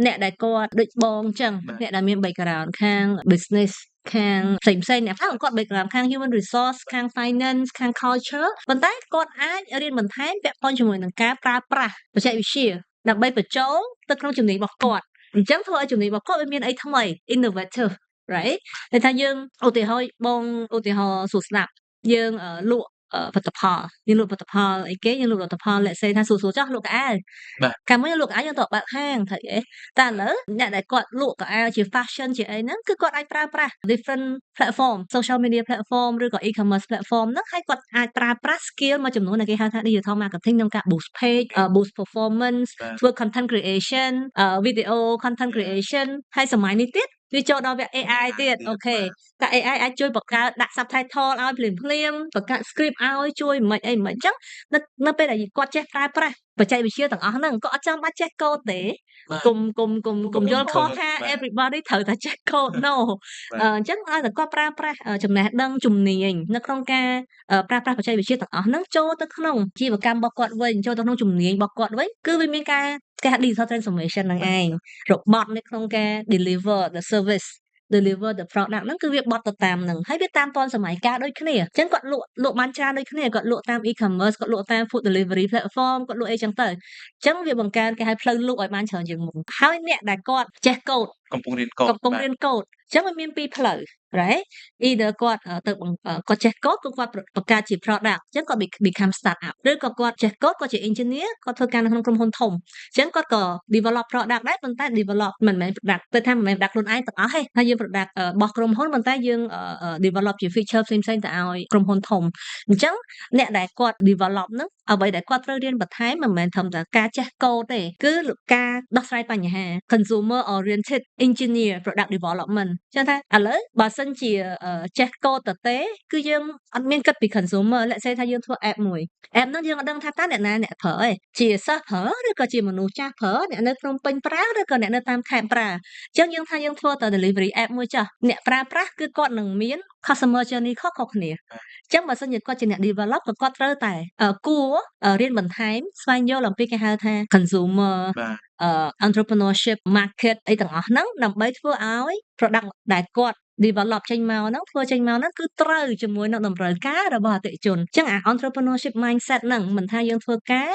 អ្នកដែលគាត់ដូចបងអញ្ចឹងអ្នកដែលមាន background ខាង business ខាងផ្សេងអ្នកខ្លះគាត់ background ខាង human resource ខាង finance ខាង culture ប៉ុន្តែគាត់អាចរៀនបន្ថែមពាក់ព័ន្ធជាមួយនឹងការប្រើប្រាស់បច្ចេកវិទ្យាដើម្បីបញ្ចូលទៅក្នុងជំនាញរបស់គាត់អញ្ចឹងធ្វើឲ្យជំនាញរបស់គាត់វាមានអីថ្មី innovative right តែថាយើងឧទាហរណ៍បងឧទាហរណ៍សួរស្ដាប់យើងលក់ផលិតផលយើងលក់ផលិតផលអីគេយើងលក់ផលិតផល let's say ថាសួរចោះលក់កៅអៅកាលមុនយើងលក់កៅអៅយើងទៅបើកហាងត្រូវទេតែឥឡូវអ្នកដែលគាត់លក់កៅអៅជា fashion ជាអីហ្នឹងគឺគាត់អាចប្រើប្រាស់ different platform social media platform ឬក៏ e-commerce platform ហ្នឹងហើយគាត់អាចប្រើប្រាស់ skill មួយចំនួនដែលគេហៅថា digital marketing ក្នុងការ boost page boost performance ធ្វើ content creation video content creation ហើយសម័យនេះទៀតវាចូលដល់វគ្គ AI ទៀតអូខេតែ AI អាចជួយបង្កើតដាក់ subtitle ឲ្យភ្លាមបង្កើត script ឲ្យជួយមិនអីមិនអញ្ចឹងនៅពេលដែលគាត់ចេះប្រើប្រាស់បច្ចេកវិទ្យាទាំងអស់ហ្នឹងក៏អត់ចាំបាច់ចេះកូដទេគុំយល់ខុសថា everybody ត្រូវតែចេះកូដ no អញ្ចឹងឲ្យតែគាត់ប្រើប្រាស់ចំណេះដឹងជំនាញនៅក្នុងការប្រើប្រាស់បច្ចេកវិទ្យាទាំងអស់ហ្នឹងចូលទៅក្នុងជីវកម្មរបស់គាត់វិញចូលទៅក្នុងជំនាញរបស់គាត់វិញគឺវាមានការគេហៅ digital transformation ហ្នឹងឯងរបត់នៅក្នុងការ deliver the service deliver the product ហ្នឹងគឺវាបត់ទៅតាមហ្នឹងហើយវាតាមទាន់សម័យកាលដូចគ្នាអញ្ចឹងគាត់លក់បានច្រើនដូចគ្នាគាត់លក់តាម e-commerce គាត់លក់តាម food delivery platform គាត់លក់អីចឹងទៅអញ្ចឹងវាបង្កើនគេហៅផ្លូវលក់ឲ្យបានច្រើនជាងមុនហើយអ្នកដែលគាត់ចេះកូដកំពុងរៀនកូដអញ្ចឹងវាមានពីរផ្លូវ right either គាត់គាត់ចេះកូដគឺគាត់បង្កើតជា product អញ្ចឹងគាត់ become start up ឬក៏គាត់ចេះកូដគាត់ជា engineer គាត់ធ្វើការនៅក្នុងក្រុមហ៊ុនធំអញ្ចឹងគាត់ក៏ develop product ដែរប៉ុន្តែ develop មិនមែន product ទៅថាមិនមែន product ខ្លួនឯងទាំងអស់ទេហើយយើង product របស់ក្រុមហ៊ុនប៉ុន្តែយើង develop ជា feature ផ្សេងៗទៅឲ្យក្រុមហ៊ុនធំអញ្ចឹងអ្នកដែលគាត់ develop ហ្នឹង អ្វីដែលគាត់ត្រូវរៀនបន្ថែមមិនមែនត្រឹមតែការចេះកូដទេគឺការដោះស្រាយបញ្ហា consumer oriented engineer product development ចឹងថាឥឡូវបើសិនជាចេះកូដទៅទេគឺយើងអត់មានគិតពី consumer let's say ថាយើងធ្វើ app មួយ app ហ្នឹងយើងអត់ដឹងថាតើអ្នកណាអ្នកប្រើទេជាសិស្សប្រើឬក៏ជាមនុស្សចាស់ប្រើអ្នកនៅភ្នំពេញប្រើឬក៏អ្នកនៅតាមខេត្តប្រើអញ្ចឹងយើងថាយើងធ្វើតែ delivery app មួយចាស់អ្នកប្រើប្រាស់គឺគាត់នឹងមាន customer journey ខុសៗគ្នាអញ្ចឹងបើសិនជាគាត់ជាអ្នក develop ក៏គាត់ត្រូវតែគួររៀនបន្ថែមស្វែងយល់អំពីគេហៅថា consumer entrepreneurship market អីទាំងអស់ហ្នឹងដើម្បីធ្វើឲ្យ product ដែលគាត់ develop ចេញមកហ្នឹងធ្វើចេញមកហ្នឹងគឺត្រូវជាមួយនឹងតម្រូវការរបស់អតិថិជនអញ្ចឹងអា entrepreneurship mindset ហ្នឹងមិនថាយើងធ្វើការ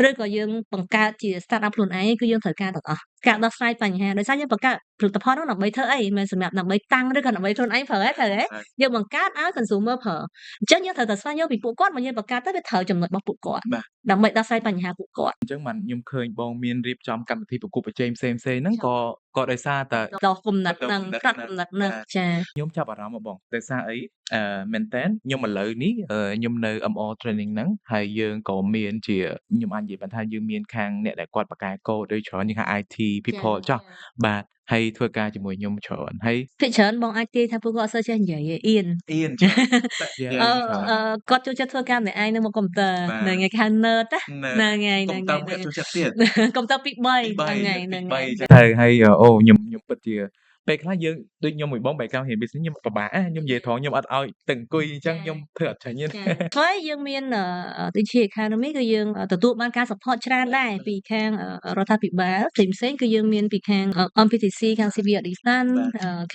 ឬក៏យើងបង្កើតជា startup ខ្លួនឯងគឺយើងត្រូវការទាំងអស់ការដោះស្រាយបញ្ហាដោយសារយើងបង្កើតផលិតផលហ្នឹងដើម្បីធ្វើអីមិនមែនសម្រាប់ដើម្បីតាំងឬក៏ដើម្បីខ្លួនឯងប្រើទេត្រូវទេយើងបង្កើតឲ្យ consumer ប្រើអញ្ចឹងយើងត្រូវតែស្វែងយល់ពីពួកគាត់មកយើងបង្កើតទៅវាត្រូវចំណុចរបស់ពួកគាត់ដើម្បីដោះស្រាយបញ្ហាពួកគាត់ អញ្ចឹងបានខ្ញុំឃើញបងមានរៀបចំកម្មវិធីប្រកួតប្រជែងផ្សេងៗហ្នឹងក៏ដោយសារតែដល់គំនិតហ្នឹងផ្នត់គំនិតហ្នឹងចា ខ្ញុំចាប់អារម្មណ៍បងដោយសារអីមែនតើខ្ញុំឥឡូវនេះខ្ញុំនៅ MR Training ហ្នឹងហើយយើងក៏មានជាខ្ញុំអាចនិយាយបានថាយើងមានខាងអ្នកដែលគាត់បកកែកូដដូចច្រើនយើងហៅ IT people ចុះបាទហើយធ្វើការជាមួយខ្ញុំច្រើនហើយភាគច្រើនបងអាចទាយថាពួកគាត់អត់សូវចេះនិយាយទេអៀនចាគាត់ចូលចិត្តធ្វើការម្នាក់ឯងនៅមុខកុំព្យូទ័រហ្នឹងហើយគេហៅ nerd ហ្នឹងហើយកុំព្យូទ័រគាត់ចូលចិត្តទៀតកុំព្យូទ័រពី3ហ្នឹងហើយហើយអូខ្ញុំពិតជាពេលខ្លះយើងដូចខ្ញុំមួយបង background រៀន business ខ្ញុំពិបាកខ្ញុំនិយាយត្រង់ខ្ញុំអត់ឲ្យទៅអង្គុយអញ្ចឹងខ្ញុំធ្វើអត់ចាញ់ទេហើយយើងមានដូចជា Academy គឺយើងទទួលបានការ support ច្រើនដែរពីខាងរដ្ឋាភិបាលផ្សេងៗគឺយើងមានពីខាង MPTC ខាង Civil Design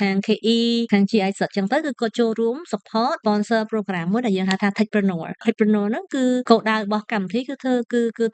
ខាង KE ខាង GIZ អញ្ចឹងទៅគឺគាត់ចូលរួម support sponsor program មួយដែលយើងហៅថា Techpreneur ហ្នឹងគឺគោលដៅរបស់កម្មវិធីគឺ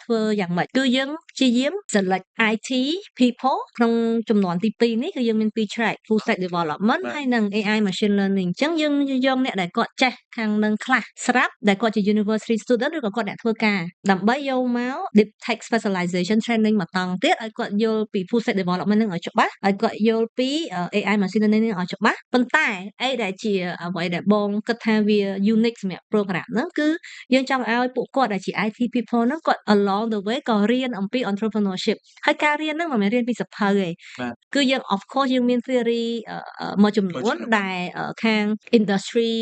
ធ្វើយ៉ាងម៉េចគឺយើងព្យាយាម select IT people ក្នុងចំនួនទី2នេះគឺយើងមាន2 track full stack development ហើយនិង AI machine learning អញ្ចឹងយើងយកអ្នកដែលគាត់ចេះខាងនឹងខ្លះស្រាប់ដែលគាត់ជា university student ឬក៏គាត់អ្នកធ្វើការដើម្បីយកមក deep tech specialization training មកតង់ទៀតឲ្យគាត់យល់ពី full stack development នឹងឲ្យច្បាស់ឲ្យគាត់យល់ពី AI machine learning នឹងឲ្យច្បាស់ប៉ុន្តែអីដែលជាអ្វីដែលបងគិតថាវា unique សម្រាប់ program ហ្នឹងគឺយើងចង់ឲ្យពួកគាត់ដែលជា IT people ហ្នឹងគាត់ along the way ក៏រៀនអំពី entrepreneurship ហើយការរៀនហ្នឹងមិនមែនរៀនពីសៀវភៅទេគឺយើង of course យើងមាន theory មួយចំនួនដែលខាង industry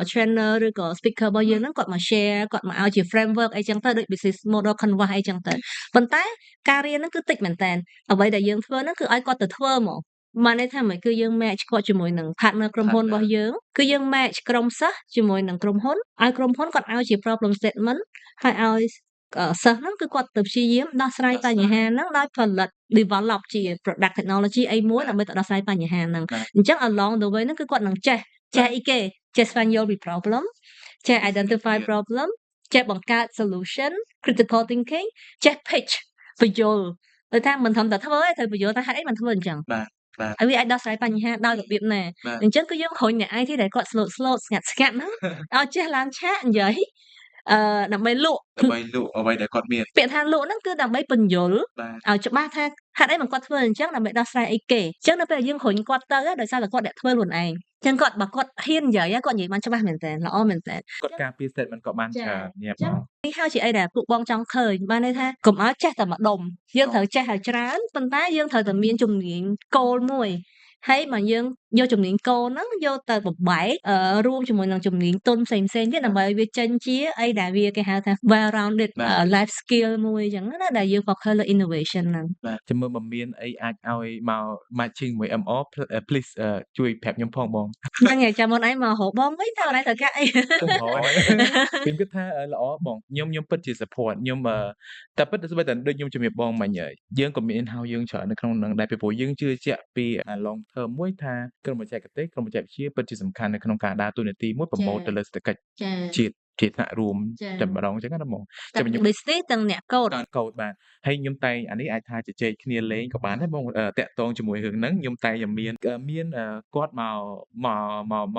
trainer ឬក៏ speaker របស់យើងហ្នឹងគាត់មក share គាត់មកឲ្យជា framework អីចឹងទៅដូច business model canvas អីចឹងទៅប៉ុន្តែការរៀនហ្នឹងគឺតិចមែនតើអ្វីដែលយើងធ្វើហ្នឹងគឺឲ្យគាត់ទៅធ្វើហ្មងបានន័យថាមិនគឺយើង match គាត់ជាមួយនឹង partner ក្រុមហ៊ុនរបស់យើងគឺយើង match ក្រុមសិស្សជាមួយនឹងក្រុមហ៊ុនឲ្យក្រុមហ៊ុនគាត់ឲ្យជា problem statement ហើយឲ្យសិស្សហ្នឹងគឺគាត់ទៅព្យាយាមដោះស្រាយបញ្ហាហ្នឹងដោយផលិត develop ជា product technology អីមួយដើម្បីទៅដោះស្រាយបញ្ហាហ្នឹងអញ្ចឹង along the way ហ្នឹងគឺគាត់នឹងចេះអីគេចេះស្វែងយល់ពី problem ចេះ identify problem ចេះបង្កើត solution critical thinking ចេះ pitch បញ្យល់ដូចថាមិនត្រឹមតែធ្វើទេត្រូវបញ្យល់ថាហេតុអីមិនធ្វើអញ្ចឹងហើយវាអាចដោះស្រាយបញ្ហាដោយរបៀបណាអញ្ចឹងគឺយើងរុញអ្នក IT ដែលគាត់ slow ស្ងាត់ហ្នឹងឲ្យចេះឡើងឆាកនិយាយដើម្បីលក់អ្វីដែលគាត់មានពាក្យថាលក់ហ្នឹងគឺដើម្បីបញ្យល់ឲ្យច្បាស់ថាហេតុអីមិនគាត់ធ្វើអញ្ចឹងដើម្បីដោះស្រាយអីគេអញ្ចឹងនៅពេលយើងរុញគាត់ទៅដោយសារតែគាត់អ្នកធ្វើខ្លួនឯងអញ្ចឹងគាត់បើគាត់ហ៊ាននិយាយគាត់និយាយបានច្បាស់មែនតើល្អមែនតើគាត់ការពារ statement គាត់បានច្រើនញ៉ាំបងនេះហើយជាអីដែលពួកបងចង់ឃើញបានន័យថាកុំឲ្យចេះតែម្ដុំយើងត្រូវចេះឲ្យច្រើនប៉ុន្តែយើងត្រូវតែមានជំនាញគោលមួយហើយបើយើងយកជំនាញគោលហ្នឹងយកទៅបំបែករួមជាមួយនឹងជំនាញទុនផ្សេងៗទៀតដើម្បីឲ្យវាចេញជាអីដែលវាគេហៅថា well rounded life skill មួយអញ្ចឹងណាដែលយើង focus លើ innovation ហ្នឹងបាទចាំមើលបើមានអីអាចឲ្យមក matching មួយ MR please ជួយប្រាប់ខ្ញុំផងបងហ្នឹងហើយចាំមុនឯងមករកបងវិញតើអូនឯងត្រូវការអីខ្ញុំគិតថាល្អបងខ្ញុំពិតជា support ខ្ញុំតែពិតស្បិតតែដូចខ្ញុំជំរាបបងមិញយើងក៏មាន in-house យើងច្រើននៅក្នុងនឹងដែរពីព្រោះយើងជឿជាក់ពី long term មួយថាក្រុមបច្ចេកទេសក្រុមបច្ចេកវិទ្យាពិតជាសំខាន់នៅក្នុងការដើរតួនាទីមួយប្រមូលទៅលើសេដ្ឋកិច្ចជាតិជាថ្នាក់រួមតែម្ដងអញ្ចឹងណាបងចាំខ្ញុំ business ទាំងអ្នកកូដបាទហើយខ្ញុំតែអានេះអាចថាជជែកគ្នាលេងក៏បានដែរបងតាក់ទងជាមួយរឿងហ្នឹងខ្ញុំតែមានគាត់ម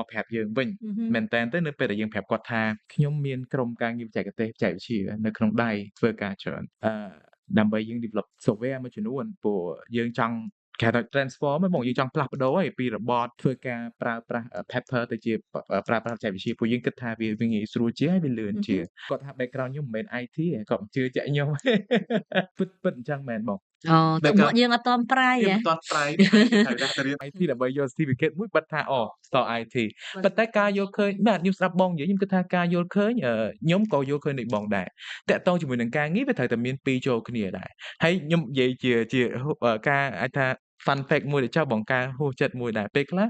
កប្រាប់យើងវិញមែនតើទៅនៅពេលដែលយើងប្រាប់គាត់ថាខ្ញុំមានក្រុមការងារបច្ចេកទេសបច្ចេកវិទ្យានៅក្នុងដៃធ្វើការច្រើនដើម្បីយើង develop software មួយចំនួនព្រោះយើងចង់ គេហៅថា transform ហ្មងយើងចង់ផ្លាស់ប្ដូរឯពីរបត់ធ្វើការប្រើប្រាស់ paper ទៅជាប្រើប្រាស់បច្ចេកវិទ្យាពួកយើងគិតថាវាងាយស្រួលជាងហើយវាលឿនជាងគាត់ថា background ខ្ញុំមិនមែន IT ទេគាត់មិនជឿជាក់ខ្ញុំពិតអញ្ចឹងមែនបង ទៅមកយើងអត់ទាន់ប្រៃ ខ្ញុំមិនទាន់ប្រៃទេហើយតែរៀន IT ដើម្បីយក certificate មួយបាត់ថាស្ទល់ IT ប៉ុន្តែការយល់ឃើញបាទខ្ញុំស្ដាប់បងនិយាយខ្ញុំគិតថាការយល់ឃើញខ្ញុំក៏យល់ឃើញដូចបងដែរតាក់ទងជាមួយនឹងការងារវាត្រូវតែមានពីរចូលគ្នាដែរហើយខ្ញុំនិយាយជាការអាចថា fun fact មួយដែលចោះបងការហួសចិត្តមួយដែរពេលខ្លះ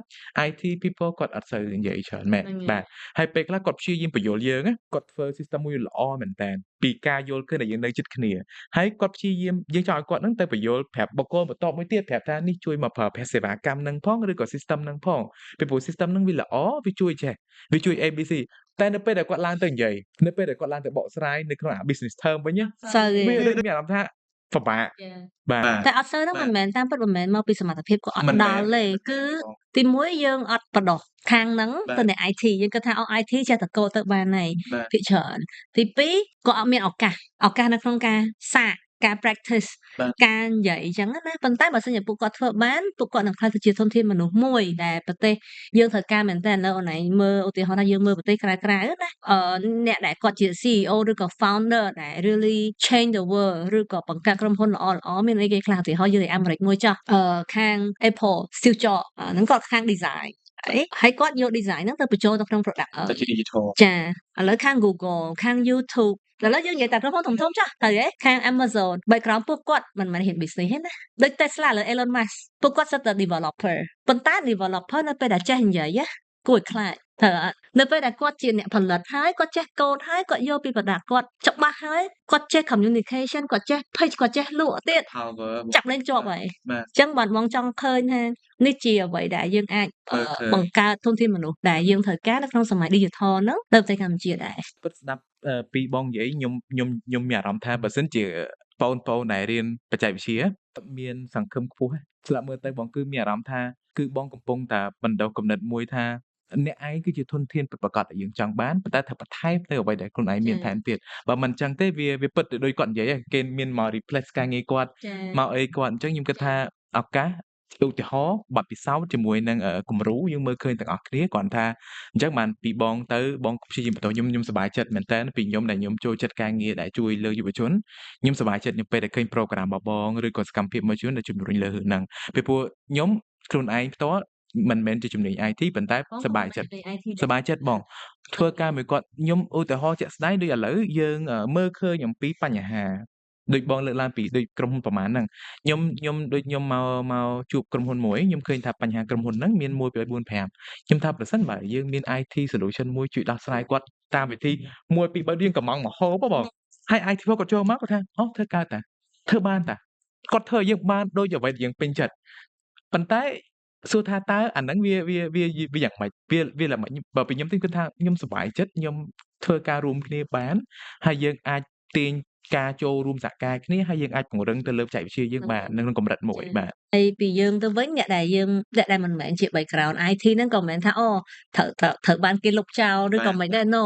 IT people គាត់អត់សូវនិយាយច្រើនមែនបាទហើយពេលខ្លះគាត់ព្យាយាមបញ្យល់យើងគាត់ធ្វើ system មួយល្អមែនតើពីការយល់ឃើញដែលយើងនៅជិតគ្នាហើយគាត់ព្យាយាមយើងចង់ឲ្យគាត់នឹងទៅបញ្យល់ប្រាប់បុគ្គលបន្ទាប់មួយទៀតប្រាប់ថានេះជួយមកប្រើប្រាស់សេវាកម្មនឹងផងឬក៏ system នឹងផងពីព្រោះ system នឹងវាល្អវាជួយចេះវាជួយ ABC តែនៅពេលដែលគាត់ឡើងទៅនិយាយនៅពេលដែលគាត់ឡើងទៅបកស្រាយនៅក្នុង business term វិញវាដូចមានអារម្មណ៍ថាពិបាកបាទតែអត់សូវហ្នឹងមិនមែនតាមពិតមិនមែនមកពីសមត្ថភាពគាត់អត់ដល់ទេគឺទីមួយយើងអត់បដោះខាងហ្នឹងទៅអ្នក IT យើងគិតថាIT ចេះតែកូដទៅបានហើយភាគច្រើនទី2ក៏អត់មានឱកាសនៅក្នុងការសាកការ practice ការនិយាយអញ្ចឹងណាប៉ុន្តែបើសិនជាពួកគាត់ធ្វើបានពួកគាត់នឹងក្លាយទៅជាធនធានមនុស្សមួយដែលប្រទេសយើងត្រូវការមែនតើនៅអូនឯងមើលឧទាហរណ៍ថាយើងមើលប្រទេសក្រៅណាអ្នកដែលគាត់ជា CEO ឬក៏ founder ដែល really change the world ឬក៏បង្កើតក្រុមហ៊ុនល្អមានអីគេខ្លះឧទាហរណ៍យើងទៅអាមេរិកមួយចោះខាង Apple Steve Jobs ហ្នឹងគាត់ខាង design ហើយគាត់យក design ហ្នឹងទៅបញ្ចូលទៅក្នុង product ទៅជា digital ចាឥឡូវខាង Google ខាង YouTube ឥឡូវយើងនិយាយតែក្រុមហ៊ុនធំៗចាស់ទៅហ៎ខាង Amazon background ពួកគាត់មិនមែនហ៊ាន business ទេណាដូច Tesla លើ Elon Musk ពួកគាត់សិតតែ developer ប៉ុន្តែ developer នៅពេលដែលចេះនិយាយគួរឲ្យខ្លាចត្រូវអត់នៅពេលដែលគាត់ជាអ្នកផលិតហើយគាត់ចេះកូដហើយគាត់យកពី product គាត់ច្បាស់ហើយគាត់ចេះ communication គាត់ចេះ pitch គាត់ចេះលក់ទៀតចាប់លេងជាប់ហើយអញ្ចឹងបាទបងចង់ឃើញថានេះជាអ្វីដែលយើងអាចបង្កើតធនធានមនុស្សដែលយើងត្រូវការនៅក្នុងសម័យ digital ហ្នឹងនៅប្រទេសកម្ពុជាដែរពិតស្ដាប់ពីបងនិយាយខ្ញុំមានអារម្មណ៍ថាបើសិនជាបងប្អូនដែលរៀនបច្ចេកវិទ្យាមានសង្ឃឹមខ្ពស់ស្ដាប់មើលទៅបងគឺមានអារម្មណ៍ថាគឺបងកំពុងតែបណ្ដុះគំនិតមួយថាអ្នកឯងគឺជាធនធានពិតប្រាកដដែលយើងចង់បានប៉ុន្តែថាបន្ថែមទៅអ្វីដែលខ្លួនឯងមានថែមទៀតបើមិនអញ្ចឹងទេវាពិតដូចគាត់និយាយគេមានមក replace ការងារគាត់មកអីគាត់អញ្ចឹងខ្ញុំគិតថាឱកាសឧទាហរណ៍បទពិសោធន៍ជាមួយនឹងគំរូយើងមើលឃើញទាំងអស់គ្នាគ្រាន់ថាអញ្ចឹងបានពីបងទៅបងព្យាយាមបន្តខ្ញុំសប្បាយចិត្តមែនតើពីខ្ញុំដែលខ្ញុំចូលចិត្តការងារដែលជួយលើយុវជនខ្ញុំសប្បាយចិត្តនៅពេលដែលឃើញ program របស់បងឬក៏សកម្មភាពមួយជួនដែលជំរុញលើហ្នឹងពីព្រោះខ្ញុំខ្លួនឯងផ្ទាល់មិនមែនជាជំនាញ IT ប៉ុន្តែសប្បាយចិត្តបងធ្វើការមួយគាត់ខ្ញុំឧទាហរណ៍ជាក់ស្ដែងដូចឥឡូវយើងមើលឃើញអំពីបញ្ហាដូចបងលើកឡើងពីដូចក្រុមហ៊ុនប្រហែលហ្នឹងខ្ញុំដូចខ្ញុំមកជួបក្រុមហ៊ុនមួយខ្ញុំឃើញថាបញ្ហាក្រុមហ៊ុនហ្នឹងមាន1 2 4 5ខ្ញុំថាប្រសិនបើយើងមាន IT solution មួយជួយដោះស្រាយគាត់តាមវិធី1 2 3រៀងកំងមហោបបងហើយ IT គាត់ចូលមកគាត់ថាធ្វើកើតតាធ្វើបានតាគាត់ធ្វើឲ្យយើងបានដូចអ្វីដែលយើងពេញចិត្តប៉ុន្តែសួរថាតើអាហ្នឹងវាយ៉ាងម៉េចវាល្មិចបើពីខ្ញុំគិតថាខ្ញុំសប្បាយចិត្តខ្ញុំធ្វើការរួមគ្នាបានហើយយើងអាចទាញការចូលរួមសហការគ្នាហើយយើងអាចពង្រឹងទៅលើបច្ចេកវិទ្យាយើងបាននៅក្នុងកម្រិតមួយបាទហើយពីយើងទៅវិញអ្នកដែលមិនមែនជា background IT ហ្នឹងក៏មិនមែនថាត្រូវបានគេលុបចោលឬក៏មិនដែរ no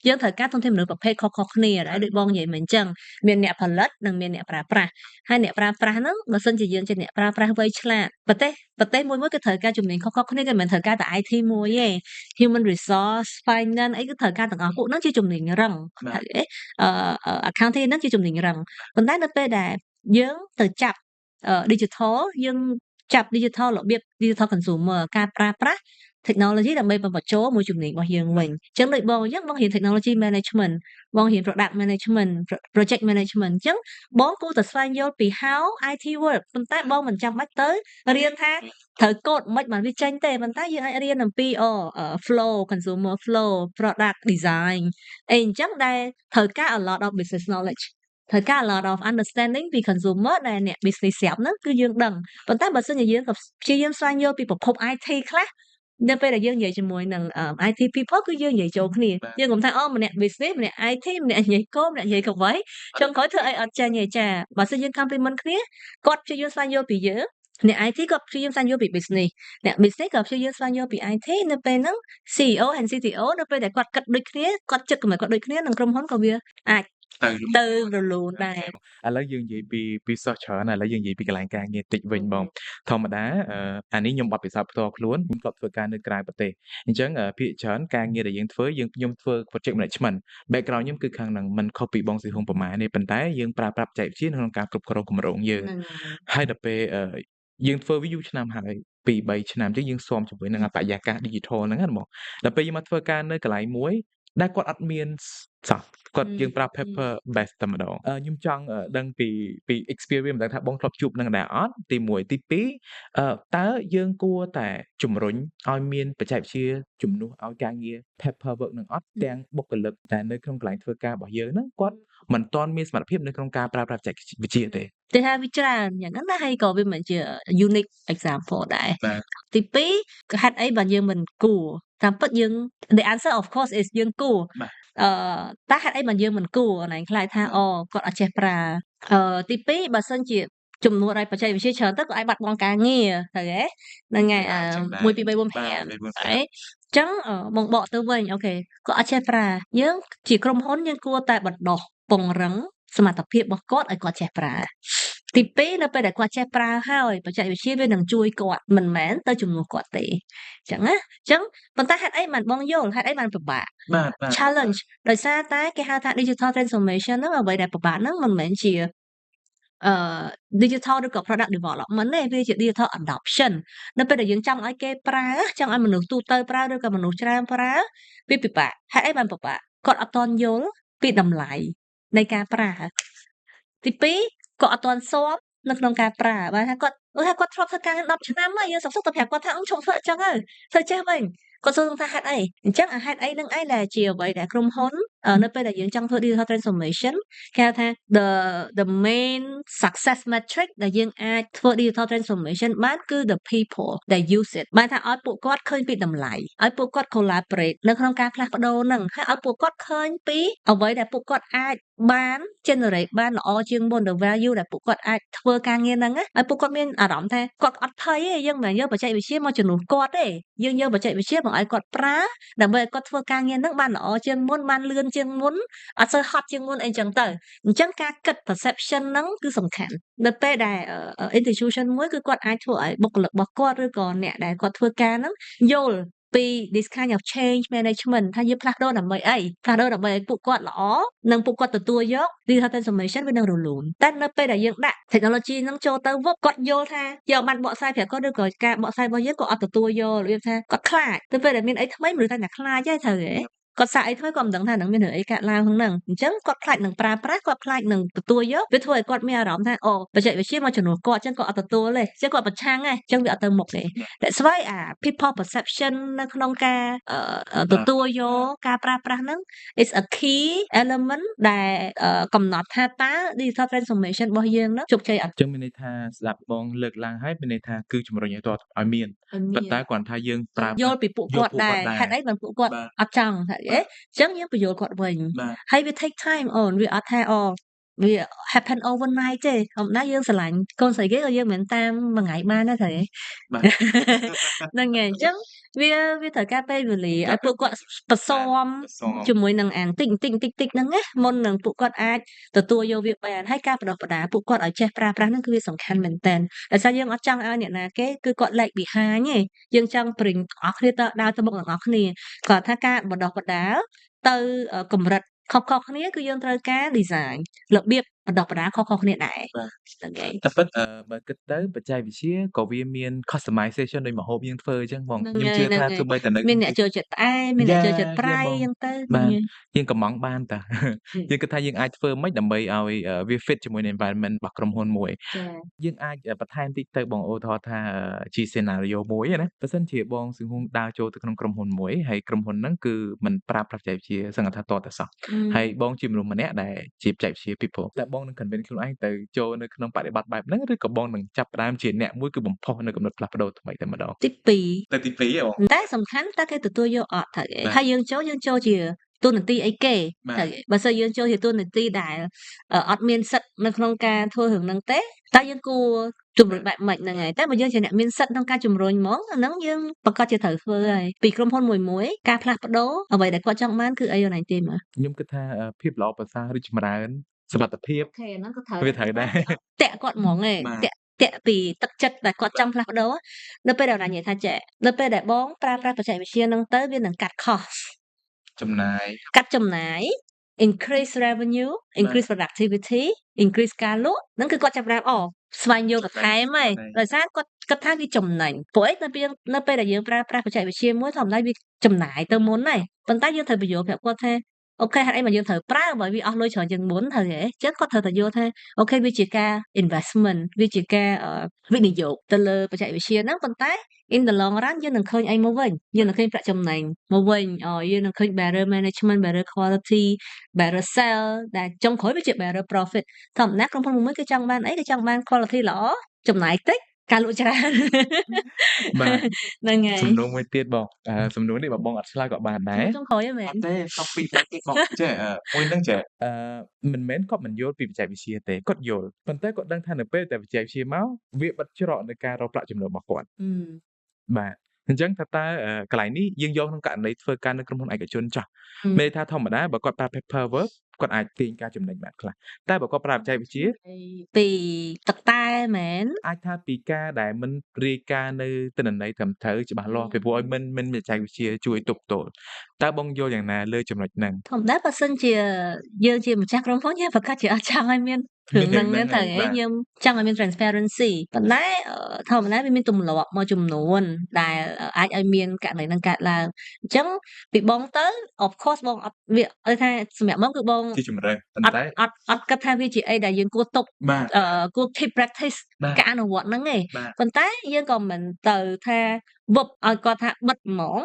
យើងត្រូវការធនធានមនុស្សប្រភេទខុសៗគ្នាដែរដូចបងនិយាយមិញអញ្ចឹងមានអ្នកផលិតនិងមានអ្នកប្រើប្រាស់ហើយអ្នកប្រើប្រាស់ហ្នឹងបើសិនជាយើងជាអ្នកប្រើប្រាស់វៃឆ្លាតប្រទេសមួយគឺត្រូវការជំនាញខុសៗគ្នាគេមិនមែនត្រូវការតែ IT មួយទេ human resource finance អីគឺត្រូវការទាំងអស់ពួកហ្នឹងជាជំនាញរឹងហើយaccounting ហ្នឹងជាជំនាញរឹងប៉ុន្តែនៅពេលដែលយើងទៅចាប់ digital យើងចាប់ digital របៀប digital consumer ការប្រើប្រាស់ technology ដើម្បីបញ្ចូលមួយជំនាញរបស់យើងវិញអញ្ចឹងដូចបងអញ្ចឹងបងរៀន technology management បងរៀន product management project management អញ្ចឹងបងគួរតែស្វែងយល់ពី how IT work ប៉ុន្តែបងមិនចាំបាច់ទៅរៀនថាត្រូវកូដមិនបានវាចេញទេប៉ុន្តែយើងអាចរៀនអំពីflow consumer flow product design អីអញ្ចឹងដែលត្រូវការ a lot of business knowledge ត្រូវការ a lot of understanding ពី consumer ដែលអ្នក business ស្រាប់ហ្នឹងគឺយើងដឹងប៉ុន្តែបើសិនជាយើងក៏ព្យាយាមស្វែងយល់ពីប្រភព IT ខ្លះនៅពេលដែលយើងនិយាយជាមួយនឹង IT people គឺយើងនិយាយចូលគ្នាយើងកុំថាម្នាក់ business ម្នាក់ IT ម្នាក់និយាយកូដម្នាក់និយាយកង្វៃចុងក្រោយធ្វើអីអត់ចេញទេចាបើសិនយើង compliment គ្នាគាត់ព្យាយាមស្វែងយល់ពីយើងអ្នក IT ក៏ព្យាយាមស្វែងយល់ពី business អ្នក business ក៏ព្យាយាមស្វែងយល់ពី IT នៅពេលហ្នឹង CEO and CTO នៅពេលដែលគាត់គិតដូចគ្នាគាត់ចិត្តគំនិតគាត់ដូចគ្នានឹងក្រុមហ៊ុនក៏វាអាច ទៅរលូនដែរ ឥឡូវយើងនិយាយពីសិស្សច្រើនឥឡូវយើងនិយាយពីកន្លែងការងារតិចវិញបងធម្មតាអានេះខ្ញុំបទពិសោធន៍ផ្ទាល់ខ្លួនខ្ញុំធ្លាប់ធ្វើការនៅក្រៅប្រទេសអញ្ចឹងភាគច្រើនការងារដែលយើងធ្វើខ្ញុំធ្វើ project management background ខ្ញុំគឺខាងហ្នឹងមិនខុសពីបងស៊ីហុងប្រមាណទេប៉ុន្តែយើងប្រើប្រាស់បច្ចេកវិទ្យានៅក្នុងការគ្រប់គ្រងគម្រោងយើងហ្នឹងហើយ ហើយដល់ពេលយើងធ្វើវាយូរឆ្នាំហើយ2-3ឆ្នាំអញ្ចឹងយើងស៊ាំជាមួយនឹងបរិយាកាស digital ហ្នឹងណាបងដល់ពេលយើងមកធ្វើការនៅកន្លែងមួយដែលគាត់អត់មានសោះគាត់យើងប្រើ paper base តែម្ដងខ្ញុំចង់ដឹងពី experience មិនដឹងថាបងធ្លាប់ជួបនឹងដែរអត់ទី1ទី2តើយើងគួរតែជំរុញឲ្យមានបច្ចេកវិទ្យាជំនួសឲ្យការងារ paper work នឹងអត់ទាំងបុគ្គលិកដែលនៅក្នុងកន្លែងធ្វើការរបស់យើងហ្នឹងគាត់មិនទាន់មានសមត្ថភាពនៅក្នុងការប្រើប្រាស់បច្ចេកវិទ្យាទេទេថាវាច្រើនយ៉ាងហ្នឹងណាហើយក៏វាមិនជា unique example ដែរទី2ក៏ហេតុអីបើយើងមិនគួរតាមពិតយើង the answer of course is យើងគួរតែហេតុអីបើយើងមិនគួរណែខ្លាចថាគាត់អត់ចេះប្រើទី2បើសិនជាជំនួសឲ្យបច្ចេកវិទ្យាច្រើនទៅក៏អាចបាត់បង់ការងារទៅហ៎ហ្នឹងហើយ1 2 3 4 5ហើយអញ្ចឹងបងបកទៅវិញអូខេគាត់អត់ចេះប្រើយើងជាក្រុមហ៊ុនយើងគួរតែបណ្ដុះពង្រឹងសមត្ថភាពរបស់គាត់ឲ្យគាត់ចេះប្រើទី2នៅពេលដែលគាត់ចេះប្រើហើយបច្ចេកវិទ្យាវានឹងជួយគាត់មិនមែនទៅជំនួសគាត់ទេអញ្ចឹងណាអញ្ចឹងប៉ុន្តែហេតុអីបានបងយល់ហេតុអីបានពិបាក challenge ដោយសារតែគេហៅថា digital transformation ហ្នឹងអ្វីដែលពិបាកហ្នឹងមិនមែនជាdigital ឬក៏ product development ទេវាជា digital adoption នៅពេលដែលយើងចង់ឲ្យគេប្រើចង់ឲ្យមនុស្សទូទៅប្រើឬក៏មនុស្សច្រើនប្រើវាពិបាកហេតុអីបានពិបាកគាត់អត់ទាន់យល់ពីតម្លៃនៃការប្រើទី2គាត់អត់ទាន់ស៊ាំនៅក្នុងការប្រើបើថាគាត់គាត់ធ្លាប់ធ្វើការ10ឆ្នាំហើយយើងសុកទៅប្រាប់គាត់ថាឈប់ធ្វើអញ្ចឹងទៅធ្វើចេះវិញគាត់សួរថាហេតុអីអញ្ចឹងហេតុអីនឹងឯងដែលជាអ្វីដែលក្រុមហ៊ុននៅពេលដែលយើងចង់ធ្វើ digital transformation គេហៅថា the main success metric ដែលយើងអាចធ្វើ digital transformation បានគឺ the people that use it បានថាឲ្យពួកគាត់ឃើញពីតម្លៃឲ្យពួកគាត់ collaborate នៅក្នុងការផ្លាស់ប្ដូរហ្នឹងហើយឲ្យពួកគាត់ឃើញពីអ្វីដែលពួកគាត់អាចបាន generate បានល្អជាងមុន the value ដែលពួកគាត់អាចធ្វើការងារហ្នឹងឲ្យពួកគាត់មានអារម្មណ៍ថាគាត់អត់ភ័យទេយើងមិនយកបច្ចេកវិទ្យាមកជំនួសគាត់ទេយើងយកបច្ចេកវិទ្យាមកឲ្យគាត់ប្រើដើម្បីឲ្យគាត់ធ្វើការងារហ្នឹងបានល្អជាងមុនបានលឿនជាងមុនអត់សូវហត់ជាងមុនអីចឹងទៅអញ្ចឹងការគិត perception ហ្នឹងគឺសំខាន់នៅពេលដែល institution មួយគឺគាត់អាចធ្វើឲ្យបុគ្គលិករបស់គាត់ឬក៏អ្នកដែលគាត់ធ្វើការហ្នឹងយល់ពី this kind of change management ថាយើងផ្លាស់ប្ដូរដើម្បីអីផ្លាស់ប្ដូរដើម្បីឲ្យពួកគាត់ល្អនិងពួកគាត់ទទួលយក digital transformation វានឹងរលូនតែនៅពេលដែលយើងដាក់ technology ហ្នឹងចូលទៅគាត់យល់ថាយើងបានបកស្រាយប្រាប់គាត់ឬក៏ការបកស្រាយរបស់យើងគាត់អត់ទទួលយករបៀបថាគាត់ខ្លាចទៅពេលដែលមានអីថ្មីមនុស្សតែខ្លាចទេត្រូវទេគាត់សាកអីថ្មីគាត់មិនដឹងថានឹងមានរឿងអីកើតឡើងក្នុងហ្នឹងអញ្ចឹងគាត់ខ្លាចនឹងប្រើប្រាស់គាត់ខ្លាចនឹងទទួលយកវាធ្វើឲ្យគាត់មានអារម្មណ៍ថាបច្ចេកវិទ្យាមកជំនួសគាត់អញ្ចឹងគាត់អត់ទទួលទេអញ្ចឹងគាត់ប្រឆាំងទេអញ្ចឹងវាអត់ទៅមុខទេ That's why people perception នៅក្នុងការទទួលយកការប្រើប្រាស់ហ្នឹង is a key element ដែលកំណត់ថាតើ digital transformation របស់យើងហ្នឹងជោគជ័យអត់អញ្ចឹងមានន័យថាស្ដាប់បងលើកឡើងហើយមានន័យថាគឺជំរុញឲ្យទាល់ឲ្យមានប៉ុន្តែគ្រាន់ថាយើងប្រើយល់ពីពួកគាត់ដែរហេតុអីបានពួកគាត់អត់ចង់ហេតុអីអញ្ចឹងយើងបញ្យល់គាត់វិញហើយវា take time អូនវាអត់ថាវា happen overnight ទេធម្មតាយើងស្រឡាញ់កូនស្រីគេក៏យើងមិនតាមមួយថ្ងៃបានដែរត្រូវទេហ្នឹងហើយអញ្ចឹងវាត្រូវការពេលវេលាឲ្យពួកគាត់បន្សំជាមួយនឹងអានតិចហ្នឹងណាមុននឹងពួកគាត់អាចទទួលយកវាបានហើយការបដិបដាពួកគាត់ឲ្យចេះប្រើប្រាស់ហ្នឹងគឺវាសំខាន់មែនតើដោយសារយើងអត់ចង់ឲ្យអ្នកណាគេគឺគាត់ lag behind ទេយើងចង់ bring អ្នកគ្នាទៅដើរទៅមុខទាំងអស់គ្នាគាត់ថាការបដិបដាទៅកម្រិតខុសៗគ្នាគឺយើងត្រូវការ design របៀបបណ្ដុះបណ្ដាលខុសៗគ្នាដែរហ្នឹងហើយតែពិតបើគិតទៅបច្ចេកវិទ្យាក៏វាមាន customization ដោយម្ហូបយើងធ្វើអញ្ចឹងបងខ្ញុំជឿថាទោះបីតែនៅមានអ្នកចូលចិត្តផ្អែមមានអ្នកចូលចិត្តប្រៃអញ្ចឹងទៅបាទយើងកំងបានតាយើងគិតថាយើងអាចធ្វើមិនដើម្បីឲ្យវា fit ជាមួយនឹង environment របស់ក្រុមហ៊ុនមួយយើងអាចបន្ថែមតិចទៅបងឧទាហរណ៍ថាជា scenario មួយណាបើសិនជាបងសឹងហ៊ុងដើរចូលទៅក្នុងក្រុមហ៊ុនមួយហើយក្រុមហ៊ុនហ្នឹងគឺមិនប្រើប្រាស់បច្ចេកវិទ្យាសឹងថាតតែសោះហើយបងជាមនុស្សម្នាក់ដែលជាបច្ចេកវិទ្យា people តែបងនឹង convince ខ្លួនឯងទៅចូលនៅក្នុងបរិបត្តិបែបហ្នឹងឬក៏បងនឹងចាប់ផ្ដើមជាអ្នកមួយគឺបំផុសនៅកំណត់ផ្លាស់ប្ដូរថ្មីតែម្ដងទី2ទៅទី2ហ៎បងតែសំខាន់តើគេទទួលយកអត់ត្រូវហើយយើងចូលជាទូនាទីអីគេត្រូវបើសិនយើងចូលជាទូនាទីដែលអត់មានសិទ្ធនៅក្នុងការធ្វើរឿងហ្នឹងទេតើយើងគួរ ជំរុញបែបម៉េចហ្នឹងហើយតែបើយើងជាអ្នកមានសិទ្ធិក្នុងការជំរុញហ្មងអាហ្នឹងយើងប្រកាសជាត្រូវធ្វើហើយពីក្រុមហ៊ុនមួយការផ្លាស់ប្ដូរអ្វីដែលគាត់ចង់បានគឺអីអូនឯងទេមើល ខ្ញុំគិតថាភាពល្អប្រសើរឬចម្រើនសមត្ថភាព អូខេអាហ្នឹងក៏ត្រូវ វាត្រូវដែរ តាក់គាត់ហ្មងឯង បាទ តាក់ពីទឹកចិត្តដែលគាត់ចង់ផ្លាស់ប្ដូរនៅពេលដែលណានិយាយថាចេះនៅពេលដែលបងប្រើប្រាស់បច្ចេកវិទ្យាហ្នឹងទៅវានឹងកាត់ cost ចំណាយ កាត់ចំណាយ increase revenue បាទ increase productivity increase ការលក់ហ្នឹងគឺគាត់ចាប់ផ្ដើមស្វែងយល់បន្ថែមហើយដោយសារគាត់គិតថាវាចំណេញព្រោះអីនៅពេលដែលយើងប្រើប្រាស់បច្ចេកវិទ្យាមួយធម្មតាវាចំណាយទៅមុនហើយប៉ុន្តែយើងត្រូវបញ្យល់ប្រាប់គាត់ថាអូខេហេតុអីមកយើងត្រូវប្រើបើវាអស់លុយច្រើនជាងមុនត្រូវទេអញ្ចឹងគាត់ត្រូវតែយល់ថាអូខេវាជាការ investment វាជាការវិនិយោគទៅលើបច្ចេកវិទ្យាហ្នឹងប៉ុន្តែ in the long run យើងនឹងឃើញអីមកវិញយើងនឹងឃើញប្រាក់ចំណេញមកវិញយើងនឹងឃើញ better management better quality better sell ដែលចុងក្រោយវាជា better profit ធម្មតាក្រុមហ៊ុនមួយគេចង់បានអីគេចង់បាន quality ល្អចំណាយតិចការលក់ច្រើន បាទ ហ្នឹងហើយ សំណួរមួយទៀតបងសំណួរនេះបើបងអត់ឆ្លើយក៏បានដែរ ចុងក្រោយហ្នឹងមែ អ ន ត់ទេសុំពីរតែទៀតបងចេះមួយហ្នឹងចេះមិនមែនគាត់មិនយល់ពីបច្ចេកវិទ្យាទេគាត់យល់ប៉ុន្តែគាត់ដឹងថានៅពេលតែបច្ចេកវិទ្យាមកវាបិទច្រកនៃការរកប្រាក់ចំណូលរបស់គាត់ បាទអញ្ចឹងថាតើកន្លែងនេះយើងយកក្នុងករណីធ្វើការនៅក្រុមហ៊ុនឯកជនចោះមានន័យថាធម្មតាបើគាត់ប្រើ paperwork គាត់អាចទាញការចំណេញបានខ្លះតែបើគាត់ប្រើបច្ចេកវិទ្យា ពីទឹកតែមែន អាចថាពីការដែលមិនរាយការណ៍នៅទិន្នន័យត្រឹមត្រូវច្បាស់លាស់ពីព្រោះឲ្យមិនបច្ចេកវិទ្យាជួយទប់ទល់តើបងយល់យ៉ាងណាលើចំណុចហ្នឹង ធម្មតាបើសិនជាយើងជាម្ចាស់ក្រុមហ៊ុនយើងប្រកាសជាអត់ចង់ឲ្យមានរឿងហ្នឹងទេត្រូវហ៎យើងចង់ឲ្យមាន transparency ប៉ុន្តែធម្មតាវាមានទម្លាប់មួយចំនួនដែលអាចឲ្យមានករណីហ្នឹងកើតឡើងអញ្ចឹងពីបងទៅ of course បងអត់វាឲ្យថាសម្រាប់បងគឺបង ជាជំរឿនប៉ុន្តែ អត់គិតថាវាជាអីដែលយើងគួរទុក បាទ គួរ keep practice បាទ ការអនុវត្តហ្នឹងឯង បាទ ប៉ុន្តែយើងក៏មិនទៅថាវឹបឲ្យគាត់ថាបិទហ្មង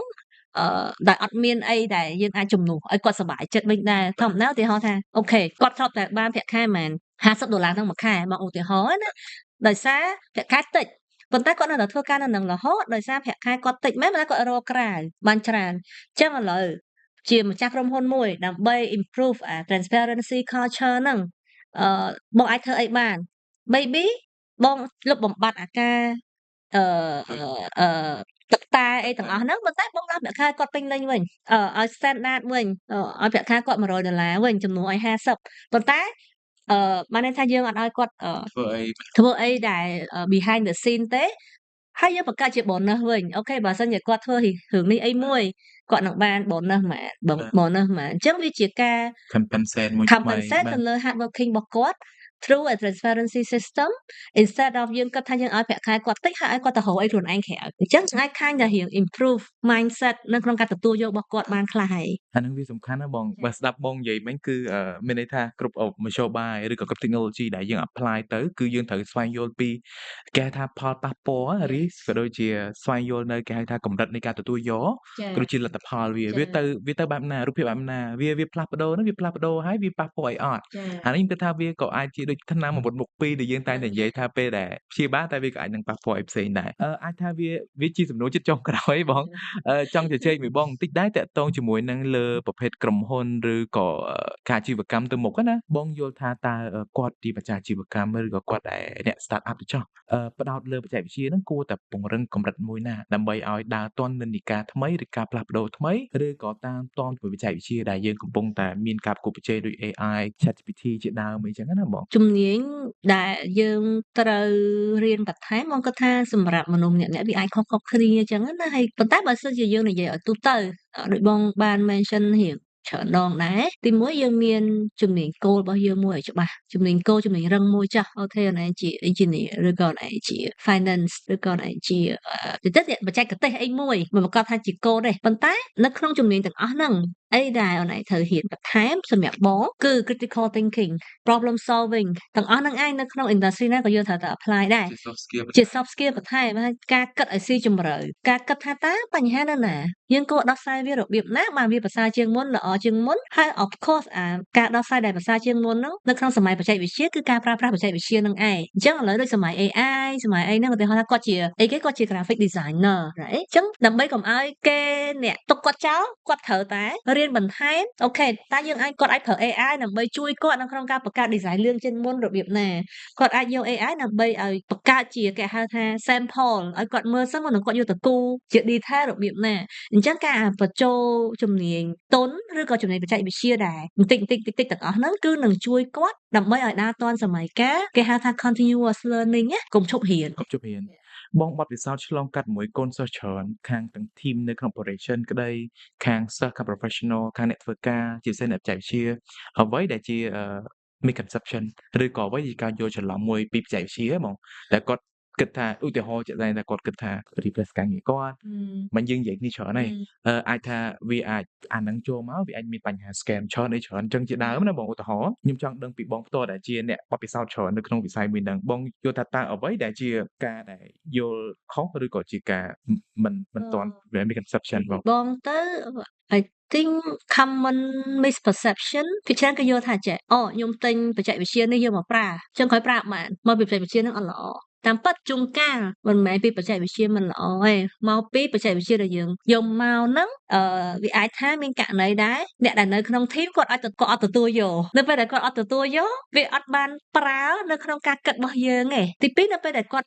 ដែលអត់មានអីដែលយើងអាចជំនួសឲ្យគាត់សុបាយចិត្តវិញដែរធម្មតាឧទាហរណ៍ថាអូខេគាត់ធ្លាប់តែបានប្រាក់ខែប្រហែល$50ក្នុងមួយខែមកឧទាហរណ៍ណាដោយសារប្រាក់ខែតិចប៉ុន្តែគាត់នៅតែធ្វើការនៅនឹងរហូតដោយសារប្រាក់ខែគាត់តិចមែនប៉ុន្តែគាត់រកក្រៅបានច្រើនអញ្ចឹងឥឡូវជាម្ចាស់ក្រុមហ៊ុនមួយដើម្បី improve transparency culture ហ្នឹងបងអាចធ្វើអីបាន maybe បងលុបបំបាត់អាការអឺអឺទឹកតែអីទាំងអស់ហ្នឹងប៉ុន្តែបងដល់ប្រាក់ខែគាត់ពេញលេញវិញឲ្យ standard វិញឲ្យប្រាក់ខែគាត់$100វិញចំនួនឲ្យ50ប៉ុន្តែបានន័យថាយើងអត់ឲ្យគាត់ធ្វើអីដែល behind the scene ទេហើយយើងបង្កើតជា bonus វិញអូខេបើសិនជាគាត់ធ្វើរឿងនេះអីមួយគាត់នឹងបាន bonus ហ្មង bonus ហ្មងអញ្ចឹងវាជាការ compensate មួយថ្មី compensate ទៅលើ hard working របស់គាត់ through a transparency system instead of យើងគិតថាយើងឲ្យប្រាក់ខែគាត់តិចហើយឲ្យគាត់ទៅរកអីខ្លួនឯងក្រៅអញ្ចឹងអាចខាញ់តែរៀង improve mindset នៅក្នុងការទទួលយករបស់គាត់បានខ្លះហើយ អាហ្នឹងវាសំខាន់ណាស់បងបើស្ដាប់បងនិយាយមិញគឺមានន័យថាគ្រប់មធ្យោបាយឬក៏គ្រប់ technology ដែលយើង apply ទៅគឺយើងត្រូវស្វែងយល់ពីគេហៅថាផលប៉ះពាល់ឬក៏ដូចជាស្វែងយល់នៅគេហៅថាកម្រិតនៃការទទួលយកក៏ដូចជាលទ្ធផលវាទៅបែបណារូបភាពបែបណាវាផ្លាស់ប្ដូរហ្នឹងវាផ្លាស់ប្ដូរហើយវាប៉ះពាល់អីអត់អានេះខ្ញុំគិតថាវាក៏អាចជាដូចថ្នាំអាវុធមុខពីរដែលយើងតែងតែនិយាយថាពេលដែលព្យាបាលតែវាក៏អាចនឹងប៉ះពាល់អីផ្សេងដែរអាចថាវាជាសំណួរចិត្តចុងក្រោយបងចង់ជជែកមួយបងបន្តិចដែរតាក់ទងជាមួយនឹងលើប្រភេទក្រុមហ៊ុនឬក៏ការអាជីវកម្មទៅមុខណាបងយល់ថាតើគាត់ជាម្ចាស់អាជីវកម្មឬក៏គាត់ដែលអ្នក start up ទៅចោះផ្ដោតលើបច្ចេកវិទ្យាហ្នឹងគួរតែពង្រឹងកម្រិតមួយណាដើម្បីឲ្យដើរទាន់និន្នាការថ្មីឬការផ្លាស់ប្ដូរថ្មីឬក៏តាមទាន់បច្ចេកវិទ្យាដែលយើងកំពុងតែមានការប្រកួតប្រជែងដូច AI ChatGPT ជាដើមអីចឹងណាបង ជំនាញដែលយើងត្រូវរៀនបន្ថែមបងគិតថាសម្រាប់មនុស្សម្នាក់ៗវាអាចខុសៗគ្នាអញ្ចឹងណាហើយប៉ុន្តែបើសិនជាយើងនិយាយឲ្យទូទៅដូចបងបាន mention រៀងច្រើនដងដែរទីមួយយើងមានជំនាញគោលរបស់យើងមួយឲ្យច្បាស់ជំនាញគោលជំនាញរឹងមួយចាស់អូខេអូនឯងជា engineer ឬក៏អូនឯងជា finance ឬក៏អូនឯងជាបច្ចេកទេសអីមួយមិនប្រកាសថាជាគោលទេប៉ុន្តែនៅក្នុងជំនាញទាំងអស់ហ្នឹងអីដែលអូនឯងត្រូវរៀនបន្ថែមសម្រាប់បងគឺ critical thinking problem solving ទាំងអស់ហ្នឹងឯងនៅក្នុង industry ណាក៏យើងត្រូវតែ apply ដែរជា soft skill បន្ថែមការគិតឲ្យស៊ីជម្រៅការគិតថាតើបញ្ហានៅណាយើងគួរដោះស្រាយវារបៀបណាបានវាប្រសើរជាងមុនល្អជាងមុនហើយ of course ការដោះស្រាយដែលប្រសើរជាងមុនហ្នឹងនៅក្នុងសម័យបច្ចេកវិទ្យាគឺការប្រើប្រាស់បច្ចេកវិទ្យាហ្នឹងឯងអញ្ចឹងឥឡូវដូចសម័យ AI សម័យអីហ្នឹងឧទាហរណ៍ថាគាត់ជាអីគេគាត់ជា graphic designer right អញ្ចឹងដើម្បីកុំឲ្យគេអ្នកទុកគាត់ចោលគាត់ត្រូវតែរៀន រៀនបន្ថែមអូខេតើយើងគាត់អាចប្រើ AI ដើម្បីជួយគាត់នៅក្នុងការបង្កើត design លឿនជាងមុនរបៀបណាគាត់អាចយក AI ដើម្បីឲ្យបង្កើតជាគេហៅថា sample ឲ្យគាត់មើលសិនមុននឹងគាត់យកទៅគូរជា detail របៀបណាអញ្ចឹងការបញ្ចូលជំនាញទន់ឬក៏ជំនាញបច្ចេកវិទ្យាដែរបន្តិចទាំងអស់ហ្នឹងគឺនឹងជួយគាត់ដើម្បីឲ្យដើរទាន់សម័យកាលគេហៅថា continuous learning ណាកុំឈប់រៀន កុំជប់រៀនបងបទពិសោធន៍ឆ្លងកាត់មួយកូនសិស្សច្រើនខាងទាំង team នៅក្នុង operation ក្តីខាងសិស្សខាង professional ខាងអ្នកធ្វើការជាពិសេសអ្នកបច្ចេកវិទ្យាអ្វីដែលជាmisconception ឬក៏អ្វីជាការយល់ច្រឡំមួយពីបច្ចេកវិទ្យាហ្មងដែលគាត់គិតថាឧទាហរណ៍ជាក់ស្ដែងថាគាត់គិតថា replace ការងារគាត់មិនយើងនិយាយគ្នាច្រើនហើយអាចថាវាអាចអាហ្នឹងចូលមកវាអាចមានបញ្ហា scam ច្រើនអីច្រើនអញ្ចឹងជាដើមណាបងឧទាហរណ៍ខ្ញុំចង់ដឹងពីបងផ្ទាល់ដែលជាអ្នកបទពិសោធន៍ច្រើននៅក្នុងវិស័យមួយហ្នឹងបងយល់ថាតើអ្វីដែលជាការដែលយល់ខុសឬក៏ជាការមិនទាន់វាមាន conception បង បងទៅ I think common misperception ភាគច្រើនគេយល់ថាចេះខ្ញុំទិញបច្ចេកវិទ្យានេះយកមកប្រើអញ្ចឹងក្រោយប្រើអត់បានមកពីបច្ចេកវិទ្យាហ្នឹងអត់ល្អតាមពិតជួនកាលមិនមែនពីបច្ចេកវិទ្យាមិនល្អទេមកពីបច្ចេកវិទ្យាដែលយើងយកមកហ្នឹងវាអាចថាមានករណីដែរអ្នកដែលនៅក្នុង team គាត់អត់ទទួលយកនៅពេលដែលគាត់អត់ទទួលយកវាអត់បានប្រើនៅក្នុងការគិតរបស់យើងទេទីពីរនៅពេលដែលគាត់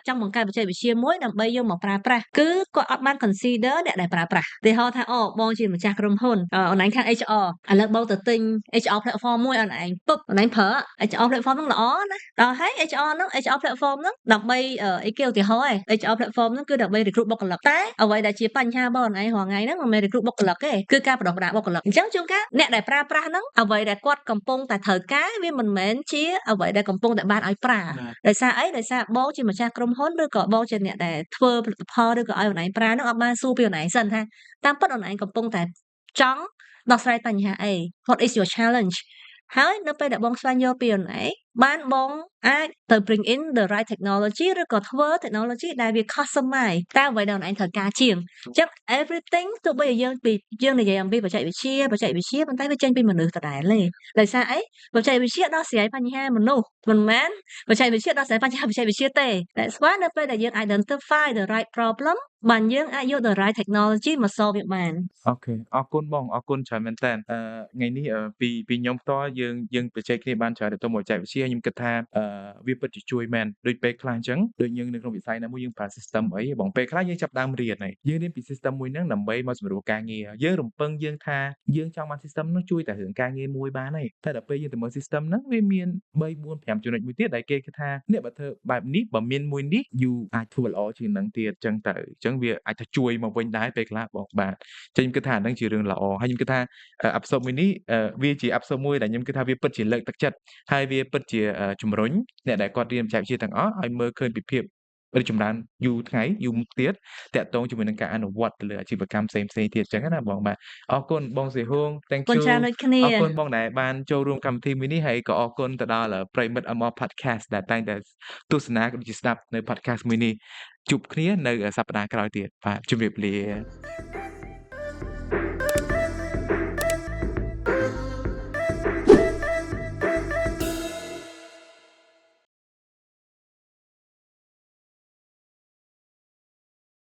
ចង់បង្កើតបច្ចេកវិទ្យាមួយដើម្បីយកមកប្រើប្រាស់គឺគាត់អត់បាន consider អ្នកដែលប្រើប្រាស់ឧទាហរណ៍ថាបងជាម្ចាស់ក្រុមហ៊ុនអនឡាញខាង HR ឥឡូវបងទៅទិញ HR platform មួយអនឡាញពុបអនឡាញប្រើ HR platform ហ្នឹងល្អណាដល់ហើយ HR platform ហ្នឹងដើម្បីអីគេឧទាហរណ៍ឯង HR platform ហ្នឹងគឺដើម្បី recruit បុគ្គលិកតែអ្វីដែលជាបញ្ហារបស់អនឡាញរាល់ថ្ងៃហ្នឹងមិនមែន recruit បុគ្គលិកទេគឺការបណ្ដុះបណ្ដាលបុគ្គលិកអញ្ចឹងជួនកាលអ្នកដែលប្រើប្រាស់ហ្នឹងអ្វីដែលគាត់កំពុងតែត្រូវការវាមិនមែនជាអ្វីដែលកំពុងតែបានឲ្យប្រើដោយសារអីដោយសារបងជាម្ចាស់ក្រុមហ៊ុនឬក៏បងជាអ្នកដែលធ្វើផលិតផលឬក៏ឲ្យអនឡាញប្រើហ្នឹងអត់បានសួរពីអនឡាញសិនថាតាមពិតអនឡាញកំពុងតែចង់ដោះស្រាយបញ្ហាអី What is your challenge ហើយនៅពេលដែលបងស្វែងយល់ពីអនឡាញបានបងអាចទៅ bring in the right technology ឬក៏ធ្វើ technology ដែលវា customize តាមអ្វីដែលអនឡាញត្រូវការជាងអញ្ចឹង everything ទោះបីយើងនិយាយអំពីបច្ចេកវិទ្យាប៉ុន្តែវាចេញពីមនុស្សដដែលទេដោយសារអីបច្ចេកវិទ្យាដោះស្រាយបញ្ហាមនុស្សមិនមែនបច្ចេកវិទ្យាដោះស្រាយបញ្ហាបច្ចេកវិទ្យាទេ That's why នៅពេលដែលយើង identify the right problem បានយើងអាចយក the right technology មក solve វាបានអូខេអរគុណបងអរគុណច្រើនមែនតើថ្ងៃនេះពីខ្ញុំផ្ទាល់យើងជជែកគ្នាបានច្រើនទៅមកបច្ចេកវិទ្យាខ្ញុំគិតថាវាពិតជាជួយមែនដូចពេលខ្លះអញ្ចឹងដូចយើងនៅក្នុងវិស័យណាមួយយើងប្រើ system អីបងពេលខ្លះយើងចាប់ដើមរៀនហើយយើងរៀនពី system មួយហ្នឹងដើម្បីមកសម្រួលការងារយើងរំពឹងយើងថាយើងចង់បាន system ហ្នឹងជួយតែរឿងការងារមួយបានហើយតែដល់ពេលយើងទៅមើល system ហ្នឹងវាមាន3 4 5ចំណុចមួយទៀតដែលគេគិតថាអ្នកបើធ្វើបែបនេះបើមានមួយនេះ you អាចធ្វើល្អជាងហ្នឹងទៀតអញ្ចឹងទៅអញ្ចឹងវាអាចថាជួយមកវិញដែរពេលខ្លះបងបាទចឹងខ្ញុំគិតថាអាហ្នឹងជារឿងល្អហើយខ្ញុំគិតថាអេផ isode មួយនេះវាជាអេផ isode មួយដែលខ្ញុំគិតថាវាពិតជាលើកទឹកចិត្តហើយវាពិតជាជំរុញអ្នកដែលគាត់រៀនបច្ចេកវិទ្យាទាំងអស់ឲ្យមើលឃើញពីភាពរីកចម្រើនយូរថ្ងៃយូរមុខទៀតតាក់ទងជាមួយនឹងការអនុវត្តទៅលើអាជីវកម្មផ្សេងៗទៀតអញ្ចឹងណាបងបាទអរគុណបងសេហួង thank គុណ you ច្រើនដូចគ្នាអរគុណបងដែលបានចូលរួមកម្មវិធីមួយនេះហើយក៏អរគុណទៅដល់ប្រិយមិត្ត MR Podcast ដែលតែងតែទស្សនាក៏ដូចជាស្ដាប់នៅ podcast មួយនេះជួបគ្នានៅសប្តាហ៍ក្រោយទៀតបាទជម្រាបលា